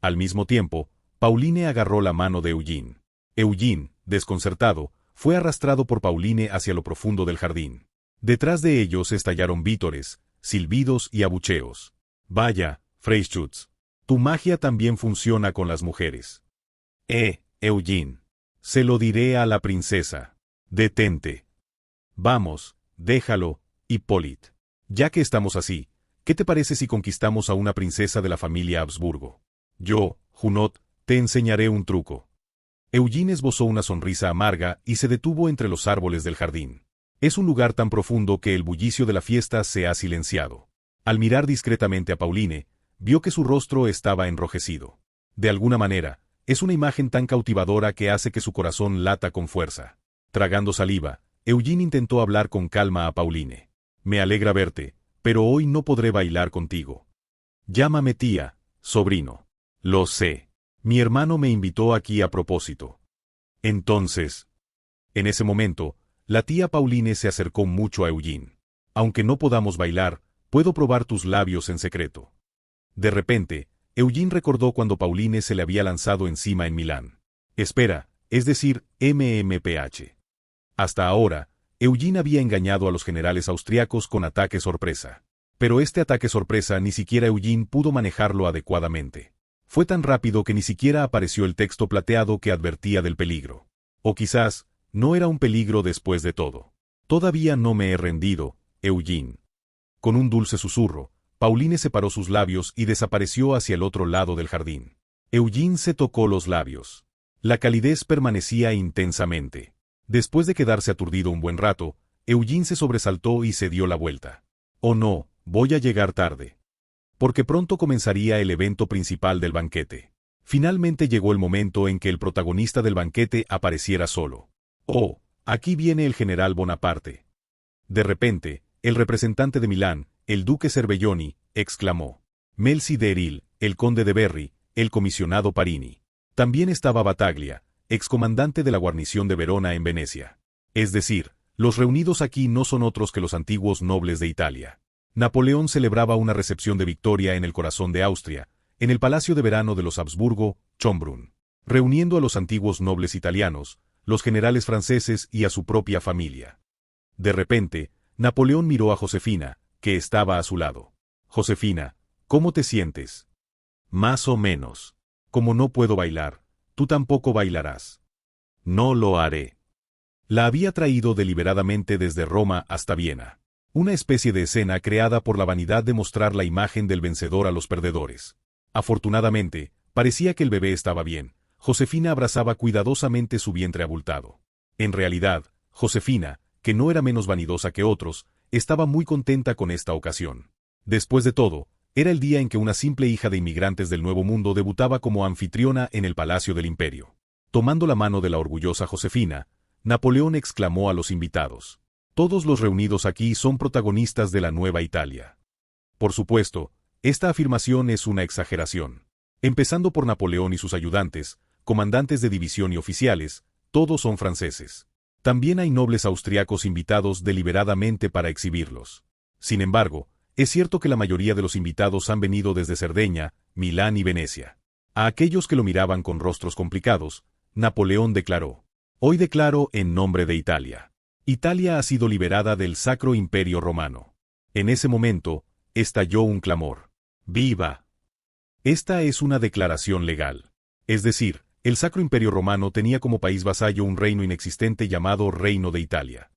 Speaker 1: Al mismo tiempo, Pauline agarró la mano de Eugene. Eugene, desconcertado, fue arrastrado por Pauline hacia lo profundo del jardín. Detrás de ellos estallaron vítores, silbidos y abucheos. Vaya, Freyschütz, tu magia también funciona con las mujeres. Eugene. Se lo diré a la princesa. Detente. Vamos, déjalo, Hippolyte. Ya que estamos así, ¿qué te parece si conquistamos a una princesa de la familia Habsburgo? Yo, Junot, te enseñaré un truco. Eugene esbozó una sonrisa amarga y se detuvo entre los árboles del jardín. Es un lugar tan profundo que el bullicio de la fiesta se ha silenciado. Al mirar discretamente a Pauline, vio que su rostro estaba enrojecido. De alguna manera, es una imagen tan cautivadora que hace que su corazón lata con fuerza. Tragando saliva, Eugene intentó hablar con calma a Pauline. Me alegra verte, pero hoy no podré bailar contigo. Llámame tía, sobrino. Lo sé. Mi hermano me invitó aquí a propósito. Entonces, en ese momento, la tía Pauline se acercó mucho a Eugene. Aunque no podamos bailar, puedo probar tus labios en secreto. De repente, Eugene recordó cuando Pauline se le había lanzado encima en Milán. Espera, es decir, MMPH. Hasta ahora, Eugene había engañado a los generales austriacos con ataque sorpresa. Pero este ataque sorpresa ni siquiera Eugene pudo manejarlo adecuadamente. Fue tan rápido que ni siquiera apareció el texto plateado que advertía del peligro. O quizás, no era un peligro después de todo. Todavía no me he rendido, Eugene. Con un dulce susurro, Pauline separó sus labios y desapareció hacia el otro lado del jardín. Eugene se tocó los labios. La calidez permanecía intensamente. Después de quedarse aturdido un buen rato, Eugene se sobresaltó y se dio la vuelta. Oh no, voy a llegar tarde. Porque pronto comenzaría el evento principal del banquete. Finalmente llegó el momento en que el protagonista del banquete apareciera solo. «Oh, aquí viene el general Bonaparte». De repente, el representante de Milán, el duque Cervelloni, exclamó. Melzi de Eril, el conde de Berry, el comisionado Parini. También estaba Battaglia, excomandante de la guarnición de Verona en Venecia. Es decir, los reunidos aquí no son otros que los antiguos nobles de Italia. Napoleón celebraba una recepción de victoria en el corazón de Austria, en el palacio de verano de los Habsburgo, Schönbrunn, reuniendo a los antiguos nobles italianos, los generales franceses y a su propia familia. De repente, Napoleón miró a Josefina, que estaba a su lado. «Josefina, ¿cómo te sientes?» «Más o menos. Como no puedo bailar, tú tampoco bailarás». «No lo haré». La había traído deliberadamente desde Roma hasta Viena. Una especie de escena creada por la vanidad de mostrar la imagen del vencedor a los perdedores. Afortunadamente, parecía que el bebé estaba bien. Josefina abrazaba cuidadosamente su vientre abultado. En realidad, Josefina, que no era menos vanidosa que otros, estaba muy contenta con esta ocasión. Después de todo, era el día en que una simple hija de inmigrantes del Nuevo Mundo debutaba como anfitriona en el Palacio del Imperio. Tomando la mano de la orgullosa Josefina, Napoleón exclamó a los invitados: «Todos los reunidos aquí son protagonistas de la nueva Italia». Por supuesto, esta afirmación es una exageración. Empezando por Napoleón y sus ayudantes, comandantes de división y oficiales, todos son franceses. También hay nobles austriacos invitados deliberadamente para exhibirlos. Sin embargo, es cierto que la mayoría de los invitados han venido desde Cerdeña, Milán y Venecia. A aquellos que lo miraban con rostros complicados, Napoleón declaró: «Hoy declaro en nombre de Italia. Italia ha sido liberada del Sacro Imperio Romano». En ese momento, estalló un clamor. «¡Viva!». Esta es una declaración legal. Es decir, el Sacro Imperio Romano tenía como país vasallo un reino inexistente llamado Reino de Italia.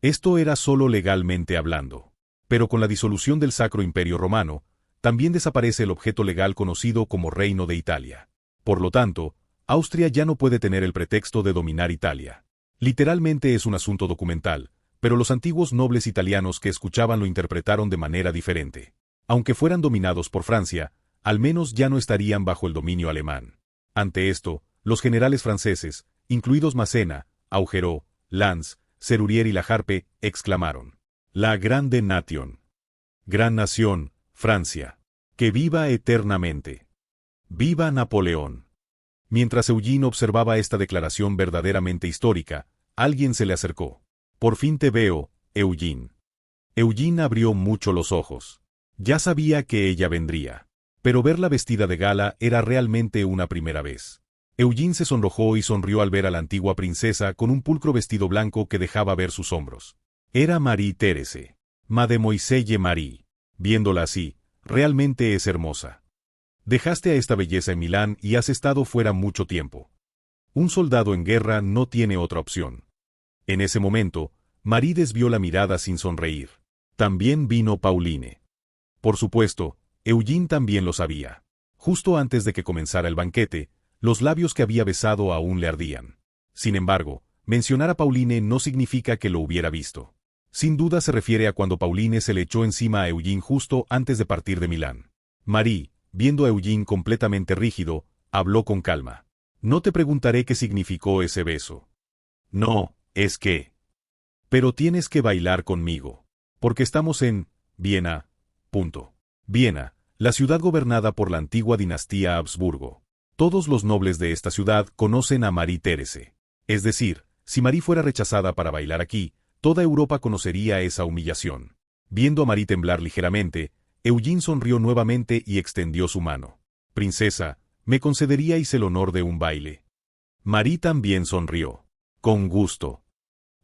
Speaker 1: Esto era solo legalmente hablando. Pero con la disolución del Sacro Imperio Romano, también desaparece el objeto legal conocido como Reino de Italia. Por lo tanto, Austria ya no puede tener el pretexto de dominar Italia. Literalmente es un asunto documental, pero los antiguos nobles italianos que escuchaban lo interpretaron de manera diferente. Aunque fueran dominados por Francia, al menos ya no estarían bajo el dominio alemán. Ante esto, los generales franceses, incluidos Massena, Augereau, Lannes, Serurier y Laharpe, exclamaron: «La grande nation». Gran nación, Francia. Que viva eternamente. ¡Viva Napoleón! Mientras Eugene observaba esta declaración verdaderamente histórica, alguien se le acercó. «Por fin te veo, Eugene». Eugene abrió mucho los ojos. Ya sabía que ella vendría. Pero verla vestida de gala era realmente una primera vez. Eugene se sonrojó y sonrió al ver a la antigua princesa con un pulcro vestido blanco que dejaba ver sus hombros. Era Marie-Thérèse. Mademoiselle Marie. Viéndola así, realmente es hermosa. Dejaste a esta belleza en Milán y has estado fuera mucho tiempo. Un soldado en guerra no tiene otra opción. En ese momento, Marie desvió la mirada sin sonreír. También vino Pauline. Por supuesto, Eugene también lo sabía. Justo antes de que comenzara el banquete, los labios que había besado aún le ardían. Sin embargo, mencionar a Pauline no significa que lo hubiera visto. Sin duda se refiere a cuando Pauline se le echó encima a Eugene justo antes de partir de Milán. Marie, viendo a Eugene completamente rígido, habló con calma. «No te preguntaré qué significó ese beso. No, es que... Pero tienes que bailar conmigo. Porque estamos en Viena. Punto. Viena, la ciudad gobernada por la antigua dinastía Habsburgo. Todos los nobles de esta ciudad conocen a Marie-Thérèse. Es decir, si Marie fuera rechazada para bailar aquí, toda Europa conocería esa humillación». Viendo a Marie temblar ligeramente, Eugene sonrió nuevamente y extendió su mano. «Princesa, ¿me concederíais el honor de un baile?». Marie también sonrió. «Con gusto».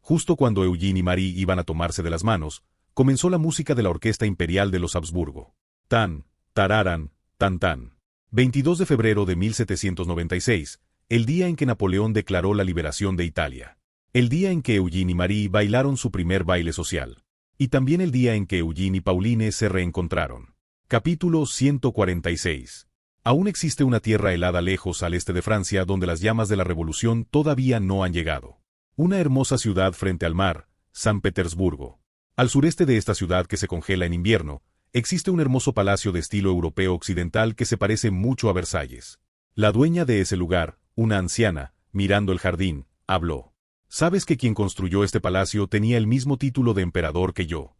Speaker 1: Justo cuando Eugene y Marie iban a tomarse de las manos, comenzó la música de la Orquesta Imperial de los Habsburgo. Tan, tararan, tan tan. 22 de febrero de 1796, el día en que Napoleón declaró la liberación de Italia. El día en que Eugene y Marie bailaron su primer baile social. Y también el día en que Eugene y Pauline se reencontraron. Capítulo 146. Aún existe una tierra helada lejos al este de Francia donde las llamas de la revolución todavía no han llegado. Una hermosa ciudad frente al mar, San Petersburgo. Al sureste de esta ciudad que se congela en invierno, existe un hermoso palacio de estilo europeo occidental que se parece mucho a Versalles. La dueña de ese lugar, una anciana, mirando el jardín, habló. ¿Sabes que quien construyó este palacio tenía el mismo título de emperador que yo?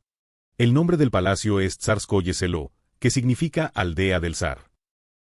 Speaker 1: El nombre del palacio es Tsarskoye Selo, que significa aldea del zar.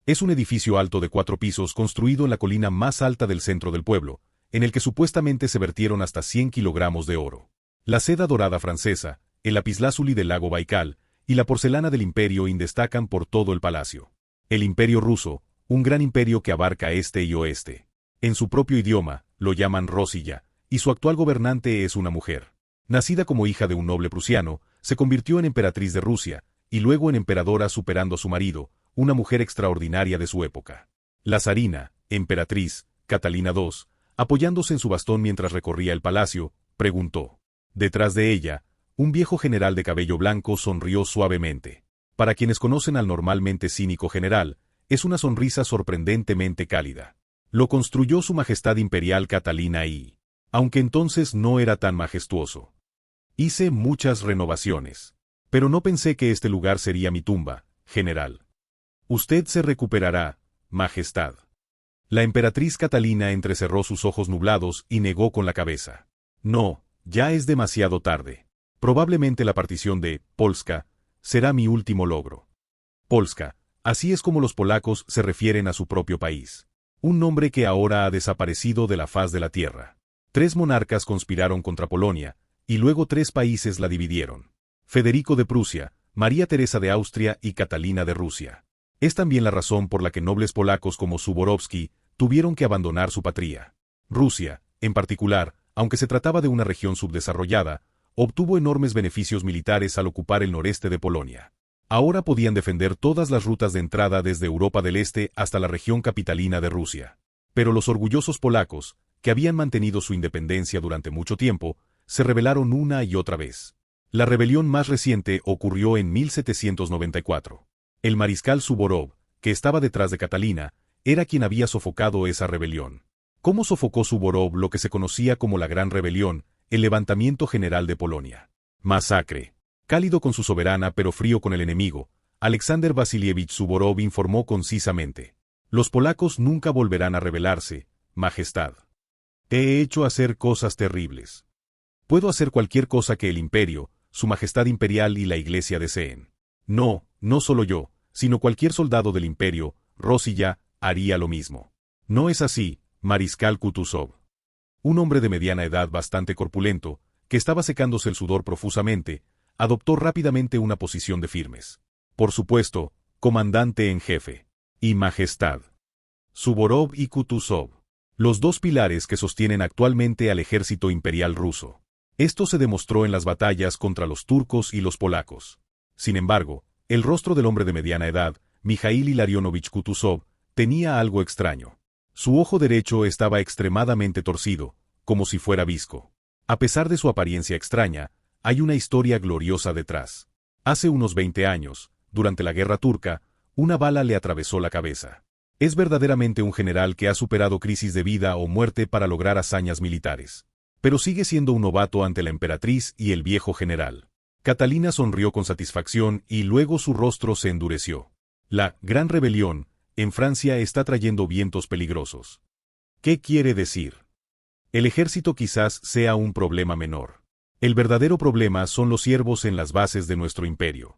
Speaker 1: Es un edificio alto de 4 pisos construido en la colina más alta del centro del pueblo, en el que supuestamente se vertieron hasta 100 kilogramos de oro. La seda dorada francesa, el lapislázuli del lago Baikal y la porcelana del Imperio Qing destacan por todo el palacio. El Imperio ruso, un gran imperio que abarca este y oeste. En su propio idioma, lo llaman Rosilla, y su actual gobernante es una mujer. Nacida como hija de un noble prusiano, se convirtió en emperatriz de Rusia, y luego en emperadora superando a su marido, una mujer extraordinaria de su época. La zarina, emperatriz, Catalina II, apoyándose en su bastón mientras recorría el palacio, preguntó. Detrás de ella, un viejo general de cabello blanco sonrió suavemente. Para quienes conocen al normalmente cínico general, es una sonrisa sorprendentemente cálida. Lo construyó Su Majestad Imperial Catalina I. Aunque entonces no era tan majestuoso. Hice muchas renovaciones. Pero no pensé que este lugar sería mi tumba, general. Usted se recuperará, Majestad. La emperatriz Catalina entrecerró sus ojos nublados y negó con la cabeza. No, ya es demasiado tarde. Probablemente la partición de Polska será mi último logro. Polska, así es como los polacos se refieren a su propio país. Un nombre que ahora ha desaparecido de la faz de la tierra. 3 monarcas conspiraron contra Polonia, y luego 3 países la dividieron. Federico de Prusia, María Teresa de Austria y Catalina de Rusia. Es también la razón por la que nobles polacos como Suborovsky tuvieron que abandonar su patria. Rusia, en particular, aunque se trataba de una región subdesarrollada, obtuvo enormes beneficios militares al ocupar el noreste de Polonia. Ahora podían defender todas las rutas de entrada desde Europa del Este hasta la región capitalina de Rusia. Pero los orgullosos polacos, que habían mantenido su independencia durante mucho tiempo, se rebelaron una y otra vez. La rebelión más reciente ocurrió en 1794. El mariscal Suvorov, que estaba detrás de Catalina, era quien había sofocado esa rebelión. ¿Cómo sofocó Suvorov lo que se conocía como la Gran Rebelión, el levantamiento general de Polonia? Masacre. Cálido con su soberana pero frío con el enemigo, Alexander Vasilievich Suvorov informó concisamente. Los polacos nunca volverán a rebelarse, Majestad. He hecho hacer cosas terribles. Puedo hacer cualquier cosa que el imperio, Su Majestad Imperial y la Iglesia deseen. No, no solo yo, sino cualquier soldado del imperio, Rosilla, haría lo mismo. No es así, Mariscal Kutuzov. Un hombre de mediana edad bastante corpulento, que estaba secándose el sudor profusamente, adoptó rápidamente una posición de firmes. Por supuesto, comandante en jefe. Y Majestad. Suvorov y Kutuzov. Los 2 pilares que sostienen actualmente al ejército imperial ruso. Esto se demostró en las batallas contra los turcos y los polacos. Sin embargo, el rostro del hombre de mediana edad, Mikhail Ilarionovich Kutuzov, tenía algo extraño. Su ojo derecho estaba extremadamente torcido, como si fuera visco. A pesar de su apariencia extraña, hay una historia gloriosa detrás. Hace unos 20 años, durante la guerra turca, una bala le atravesó la cabeza. Es verdaderamente un general que ha superado crisis de vida o muerte para lograr hazañas militares. Pero sigue siendo un novato ante la emperatriz y el viejo general. Catalina sonrió con satisfacción y luego su rostro se endureció. La Gran Rebelión, en Francia está trayendo vientos peligrosos. ¿Qué quiere decir? El ejército quizás sea un problema menor. El verdadero problema son los siervos en las bases de nuestro imperio.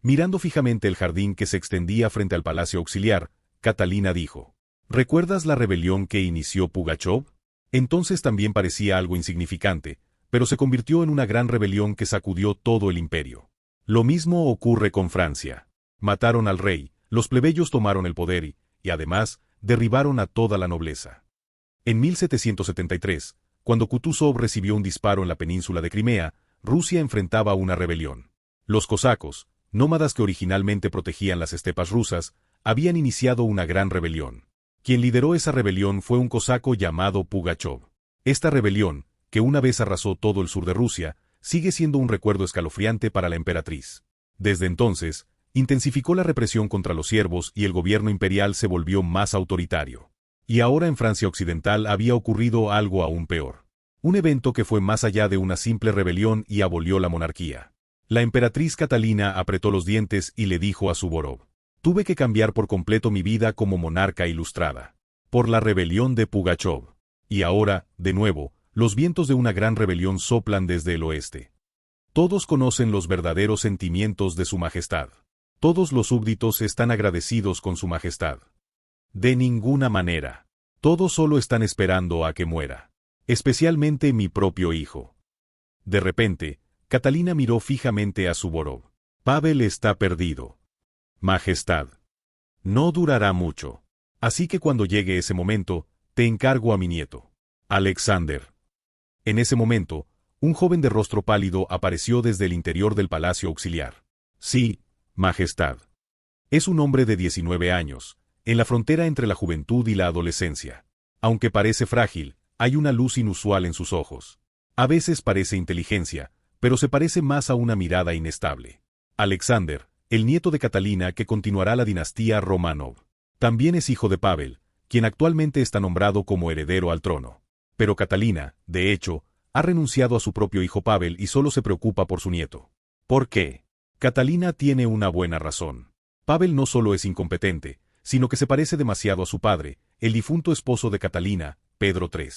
Speaker 1: Mirando fijamente el jardín que se extendía frente al palacio auxiliar, Catalina dijo, ¿recuerdas la rebelión que inició Pugachov? Entonces también parecía algo insignificante, pero se convirtió en una gran rebelión que sacudió todo el imperio. Lo mismo ocurre con Francia. Mataron al rey, los plebeyos tomaron el poder y, además, derribaron a toda la nobleza. En 1773, cuando Kutuzov recibió un disparo en la península de Crimea, Rusia enfrentaba una rebelión. Los cosacos, nómadas que originalmente protegían las estepas rusas, habían iniciado una gran rebelión. Quien lideró esa rebelión fue un cosaco llamado Pugachov. Esta rebelión, que una vez arrasó todo el sur de Rusia, sigue siendo un recuerdo escalofriante para la emperatriz. Desde entonces, intensificó la represión contra los siervos y el gobierno imperial se volvió más autoritario. Y ahora en Francia Occidental había ocurrido algo aún peor. Un evento que fue más allá de una simple rebelión y abolió la monarquía. La emperatriz Catalina apretó los dientes y le dijo a Suvorov, Tuve que cambiar por completo mi vida como monarca ilustrada. Por la rebelión de Pugachov. Y ahora, de nuevo, los vientos de una gran rebelión soplan desde el oeste. Todos conocen los verdaderos sentimientos de su majestad. Todos los súbditos están agradecidos con su majestad. De ninguna manera. Todos solo están esperando a que muera. Especialmente mi propio hijo. De repente, Catalina miró fijamente a Suvorov. Pavel está perdido. Majestad. No durará mucho. Así que cuando llegue ese momento, te encargo a mi nieto. Alexander. En ese momento, un joven de rostro pálido apareció desde el interior del palacio auxiliar. Sí, majestad. Es un hombre de 19 años, en la frontera entre la juventud y la adolescencia. Aunque parece frágil, hay una luz inusual en sus ojos. A veces parece inteligencia, pero se parece más a una mirada inestable. Alexander, el nieto de Catalina que continuará la dinastía Romanov. También es hijo de Pavel, quien actualmente está nombrado como heredero al trono. Pero Catalina, de hecho, ha renunciado a su propio hijo Pavel y solo se preocupa por su nieto. ¿Por qué? Catalina tiene una buena razón. Pavel no solo es incompetente, sino que se parece demasiado a su padre, el difunto esposo de Catalina, Pedro III.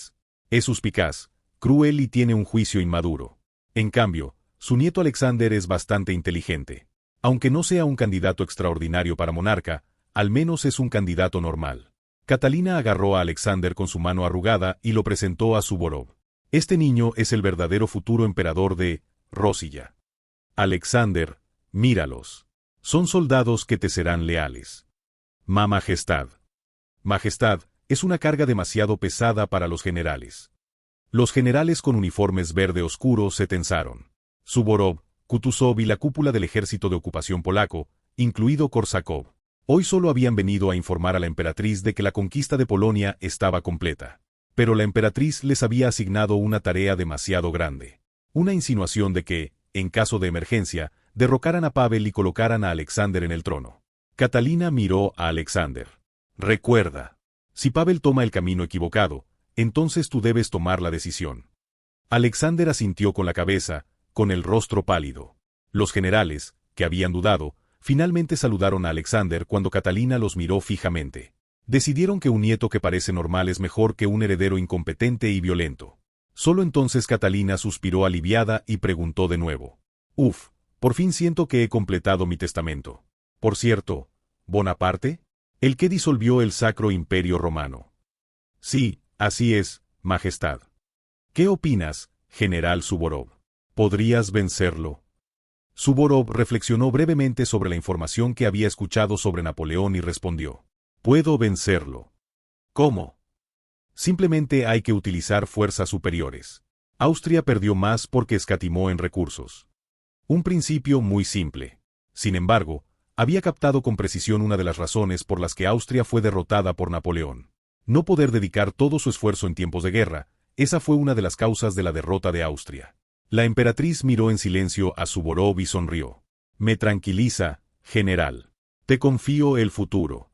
Speaker 1: Es suspicaz, cruel y tiene un juicio inmaduro. En cambio, su nieto Alexander es bastante inteligente. Aunque no sea un candidato extraordinario para monarca, al menos es un candidato normal. Catalina agarró a Alexander con su mano arrugada y lo presentó a Suvorov. Este niño es el verdadero futuro emperador de Rosilla. Alexander, míralos. Son soldados que te serán leales. Majestad. Majestad, es una carga demasiado pesada para los generales. Los generales con uniformes verde oscuro se tensaron. Suvorov, Kutuzov y la cúpula del ejército de ocupación polaco, incluido Korsakov, hoy solo habían venido a informar a la emperatriz de que la conquista de Polonia estaba completa. Pero la emperatriz les había asignado una tarea demasiado grande. Una insinuación de que, en caso de emergencia, derrocaran a Pavel y colocaran a Alexander en el trono. Catalina miró a Alexander. Recuerda, si Pavel toma el camino equivocado, entonces tú debes tomar la decisión. Alexander asintió con la cabeza, con el rostro pálido. Los generales, que habían dudado, finalmente saludaron a Alexander cuando Catalina los miró fijamente. Decidieron que un nieto que parece normal es mejor que un heredero incompetente y violento. Solo entonces Catalina suspiró aliviada y preguntó de nuevo. Uf, por fin siento que he completado mi testamento. Por cierto, ¿Bonaparte? El que disolvió el Sacro Imperio Romano. Sí, así es, Majestad. ¿Qué opinas, General Suvorov? ¿Podrías vencerlo? Suvorov reflexionó brevemente sobre la información que había escuchado sobre Napoleón y respondió. Puedo vencerlo. ¿Cómo? Simplemente hay que utilizar fuerzas superiores. Austria perdió más porque escatimó en recursos. Un principio muy simple. Sin embargo, había captado con precisión una de las razones por las que Austria fue derrotada por Napoleón. No poder dedicar todo su esfuerzo en tiempos de guerra, esa fue una de las causas de la derrota de Austria. La emperatriz miró en silencio a Suvorov y sonrió. Me tranquiliza, general. Te confío el futuro.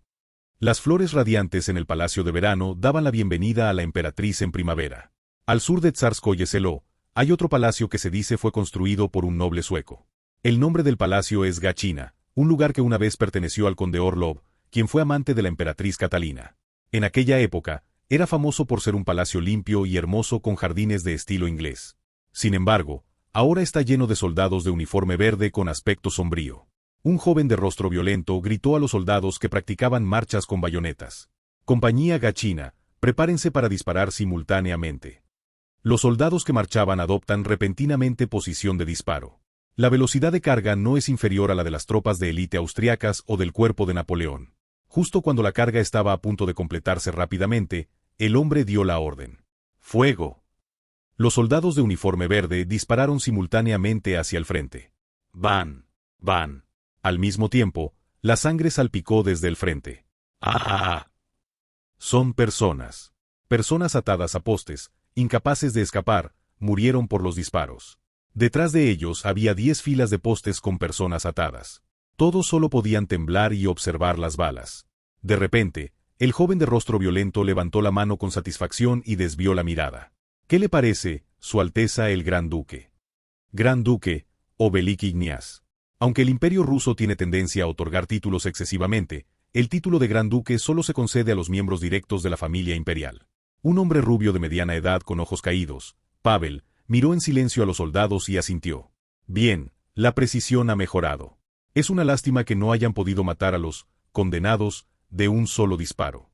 Speaker 1: Las flores radiantes en el palacio de verano daban la bienvenida a la emperatriz en primavera. Al sur de Tsarskoye Selo, hay otro palacio que se dice fue construido por un noble sueco. El nombre del palacio es Gachina, un lugar que una vez perteneció al conde Orlov, quien fue amante de la emperatriz Catalina. En aquella época, era famoso por ser un palacio limpio y hermoso con jardines de estilo inglés. Sin embargo, ahora está lleno de soldados de uniforme verde con aspecto sombrío. Un joven de rostro violento gritó a los soldados que practicaban marchas con bayonetas. Compañía Gachina, prepárense para disparar simultáneamente. Los soldados que marchaban adoptan repentinamente posición de disparo. La velocidad de carga no es inferior a la de las tropas de élite austriacas o del cuerpo de Napoleón. Justo cuando la carga estaba a punto de completarse rápidamente, el hombre dio la orden. ¡Fuego! Los soldados de uniforme verde dispararon simultáneamente hacia el frente. ¡Van! ¡Van! Al mismo tiempo, la sangre salpicó desde el frente. ¡Ah! Son personas. Personas atadas a postes, incapaces de escapar, murieron por los disparos. Detrás de ellos había 10 filas de postes con personas atadas. Todos solo podían temblar y observar las balas. De repente, el joven de rostro violento levantó la mano con satisfacción y desvió la mirada. ¿Qué le parece, Su Alteza el Gran Duque? Gran Duque, o Veliki Ignias. Aunque el Imperio ruso tiene tendencia a otorgar títulos excesivamente, el título de Gran Duque solo se concede a los miembros directos de la familia imperial. Un hombre rubio de mediana edad con ojos caídos, Pavel, miró en silencio a los soldados y asintió. Bien, la precisión ha mejorado. Es una lástima que no hayan podido matar a los condenados de un solo disparo.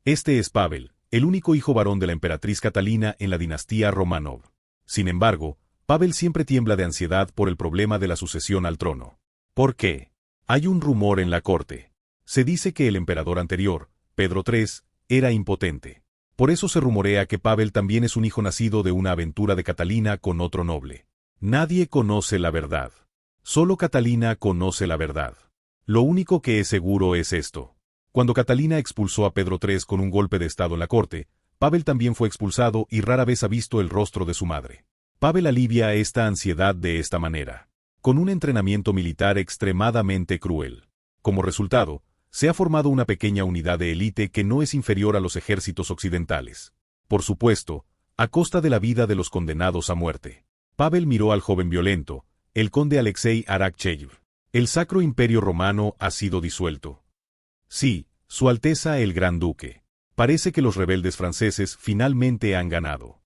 Speaker 1: Este es Pavel, el único hijo varón de la emperatriz Catalina en la dinastía Romanov. Sin embargo, Pavel siempre tiembla de ansiedad por el problema de la sucesión al trono. ¿Por qué? Hay un rumor en la corte. Se dice que el emperador anterior, Pedro III, era impotente. Por eso se rumorea que Pavel también es un hijo nacido de una aventura de Catalina con otro noble. Nadie conoce la verdad. Solo Catalina conoce la verdad. Lo único que es seguro es esto. Cuando Catalina expulsó a Pedro III con un golpe de estado en la corte, Pavel también fue expulsado y rara vez ha visto el rostro de su madre. Pavel alivia esta ansiedad de esta manera, con un entrenamiento militar extremadamente cruel. Como resultado, se ha formado una pequeña unidad de élite que no es inferior a los ejércitos occidentales. Por supuesto, a costa de la vida de los condenados a muerte. Pavel miró al joven violento, el conde Alexei Arakcheyev. El Sacro Imperio Romano ha sido disuelto. Sí, Su Alteza el Gran Duque. Parece que los rebeldes franceses finalmente han ganado.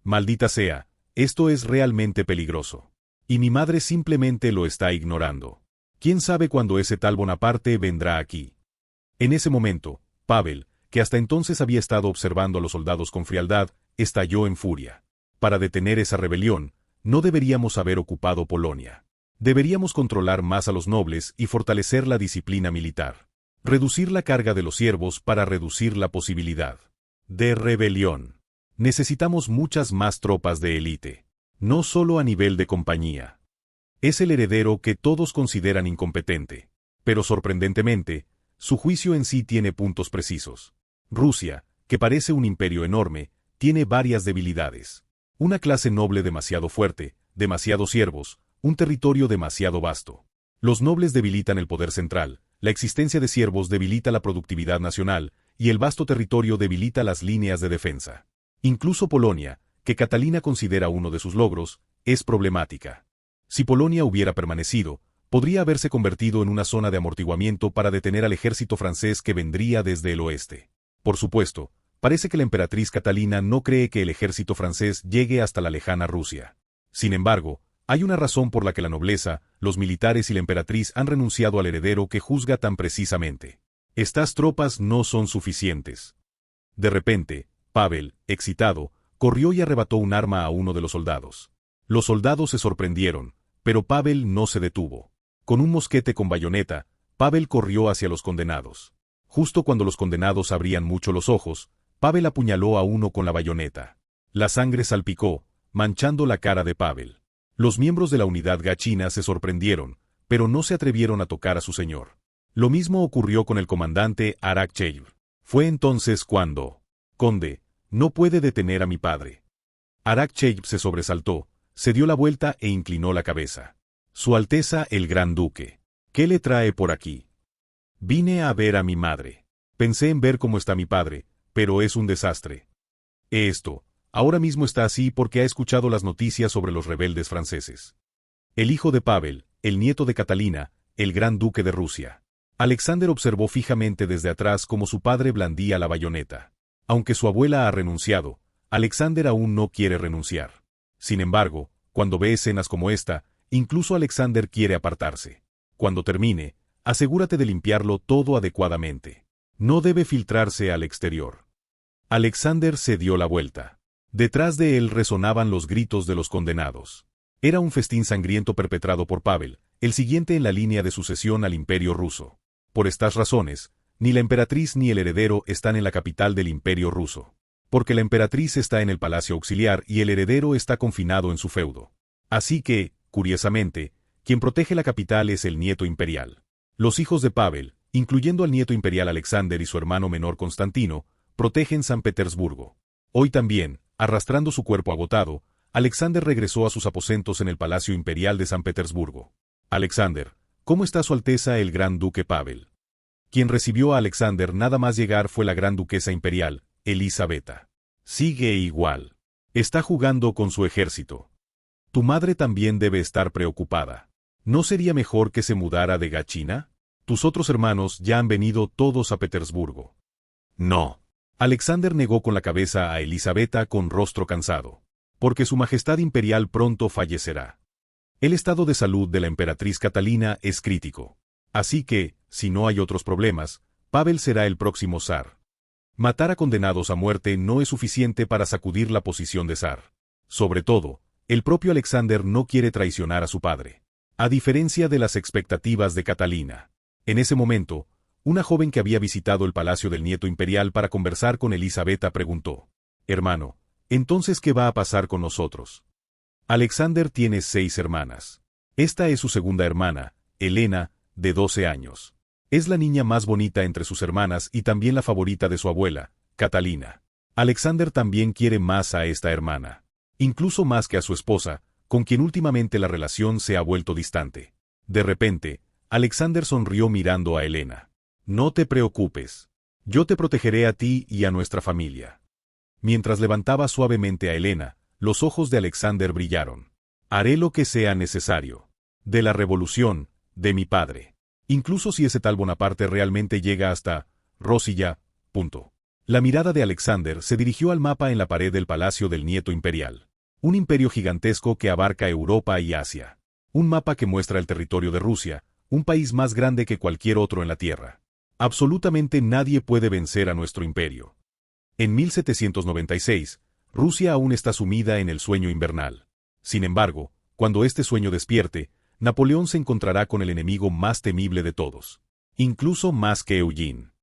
Speaker 1: Maldita sea, esto es realmente peligroso. Y mi madre simplemente lo está ignorando. ¿Quién sabe cuándo ese tal Bonaparte vendrá aquí? En ese momento, Pavel, que hasta entonces había estado observando a los soldados con frialdad, estalló en furia. Para detener esa rebelión, no deberíamos haber ocupado Polonia. Deberíamos controlar más a los nobles y fortalecer la disciplina militar. Reducir la carga de los siervos para reducir la posibilidad de rebelión. Necesitamos muchas más tropas de élite. No solo a nivel de compañía. Es el heredero que todos consideran incompetente. Pero sorprendentemente, su juicio en sí tiene puntos precisos. Rusia, que parece un imperio enorme, tiene varias debilidades. Una clase noble demasiado fuerte, demasiados siervos, un territorio demasiado vasto. Los nobles debilitan el poder central, la existencia de siervos debilita la productividad nacional, y el vasto territorio debilita las líneas de defensa. Incluso Polonia, que Catalina considera uno de sus logros, es problemática. Si Polonia hubiera permanecido, podría haberse convertido en una zona de amortiguamiento para detener al ejército francés que vendría desde el oeste. Por supuesto, parece que la emperatriz Catalina no cree que el ejército francés llegue hasta la lejana Rusia. Sin embargo, hay una razón por la que la nobleza, los militares y la emperatriz han renunciado al heredero que juzga tan precisamente. Estas tropas no son suficientes. De repente, Pavel, excitado, corrió y arrebató un arma a uno de los soldados. Los soldados se sorprendieron, pero Pavel no se detuvo. Con un mosquete con bayoneta, Pavel corrió hacia los condenados. Justo cuando los condenados abrían mucho los ojos, Pavel apuñaló a uno con la bayoneta. La sangre salpicó, manchando la cara de Pavel. Los miembros de la unidad gachina se sorprendieron, pero no se atrevieron a tocar a su señor. Lo mismo ocurrió con el comandante Arakcheyev. Fue entonces cuando... Conde, no puede detener a mi padre. Arakcheyev se sobresaltó, se dio la vuelta e inclinó la cabeza. Su Alteza el Gran Duque. ¿Qué le trae por aquí? Vine a ver a mi madre. Pensé en ver cómo está mi padre, pero es un desastre. Esto, ahora mismo está así porque ha escuchado las noticias sobre los rebeldes franceses. El hijo de Pavel, el nieto de Catalina, el Gran Duque de Rusia. Alexander observó fijamente desde atrás cómo su padre blandía la bayoneta. Aunque su abuela ha renunciado, Alexander aún no quiere renunciar. Sin embargo, cuando ve escenas como esta, incluso Alexander quiere apartarse. Cuando termine, asegúrate de limpiarlo todo adecuadamente. No debe filtrarse al exterior. Alexander se dio la vuelta. Detrás de él resonaban los gritos de los condenados. Era un festín sangriento perpetrado por Pavel, el siguiente en la línea de sucesión al Imperio ruso. Por estas razones, ni la emperatriz ni el heredero están en la capital del Imperio ruso. Porque la emperatriz está en el Palacio Auxiliar y el heredero está confinado en su feudo. Así que, curiosamente, quien protege la capital es el nieto imperial. Los hijos de Pavel, incluyendo al nieto imperial Alexander y su hermano menor Constantino, protegen San Petersburgo. Hoy también, arrastrando su cuerpo agotado, Alexander regresó a sus aposentos en el Palacio Imperial de San Petersburgo. Alexander, ¿cómo está Su Alteza el Gran Duque Pavel? Quien recibió a Alexander nada más llegar fue la Gran Duquesa Imperial, Elisabetta. Sigue igual. Está jugando con su ejército. Tu madre también debe estar preocupada. ¿No sería mejor que se mudara de Gachina? Tus otros hermanos ya han venido todos a Petersburgo. No. Alexander negó con la cabeza a Elisabetta con rostro cansado. Porque su majestad imperial pronto fallecerá. El estado de salud de la emperatriz Catalina es crítico. Así que, si no hay otros problemas, Pavel será el próximo zar. Matar a condenados a muerte no es suficiente para sacudir la posición de zar. Sobre todo, el propio Alexander no quiere traicionar a su padre. A diferencia de las expectativas de Catalina. En ese momento, una joven que había visitado el palacio del nieto imperial para conversar con Elisabetta preguntó: «Hermano, ¿entonces qué va a pasar con nosotros?» Alexander tiene 6 hermanas. Esta es su segunda hermana, Elena, de 12 años. Es la niña más bonita entre sus hermanas y también la favorita de su abuela, Catalina. Alexander también quiere más a esta hermana. Incluso más que a su esposa, con quien últimamente la relación se ha vuelto distante. De repente, Alexander sonrió mirando a Elena. «No te preocupes. Yo te protegeré a ti y a nuestra familia». Mientras levantaba suavemente a Elena, los ojos de Alexander brillaron. «Haré lo que sea necesario. De la revolución, de mi padre. Incluso si ese tal Bonaparte realmente llega hasta Rosilla. Punto». La mirada de Alexander se dirigió al mapa en la pared del palacio del nieto imperial. Un imperio gigantesco que abarca Europa y Asia. Un mapa que muestra el territorio de Rusia, un país más grande que cualquier otro en la Tierra. Absolutamente nadie puede vencer a nuestro imperio. En 1796, Rusia aún está sumida en el sueño invernal. Sin embargo, cuando este sueño despierte, Napoleón se encontrará con el enemigo más temible de todos. Incluso más que Eugene.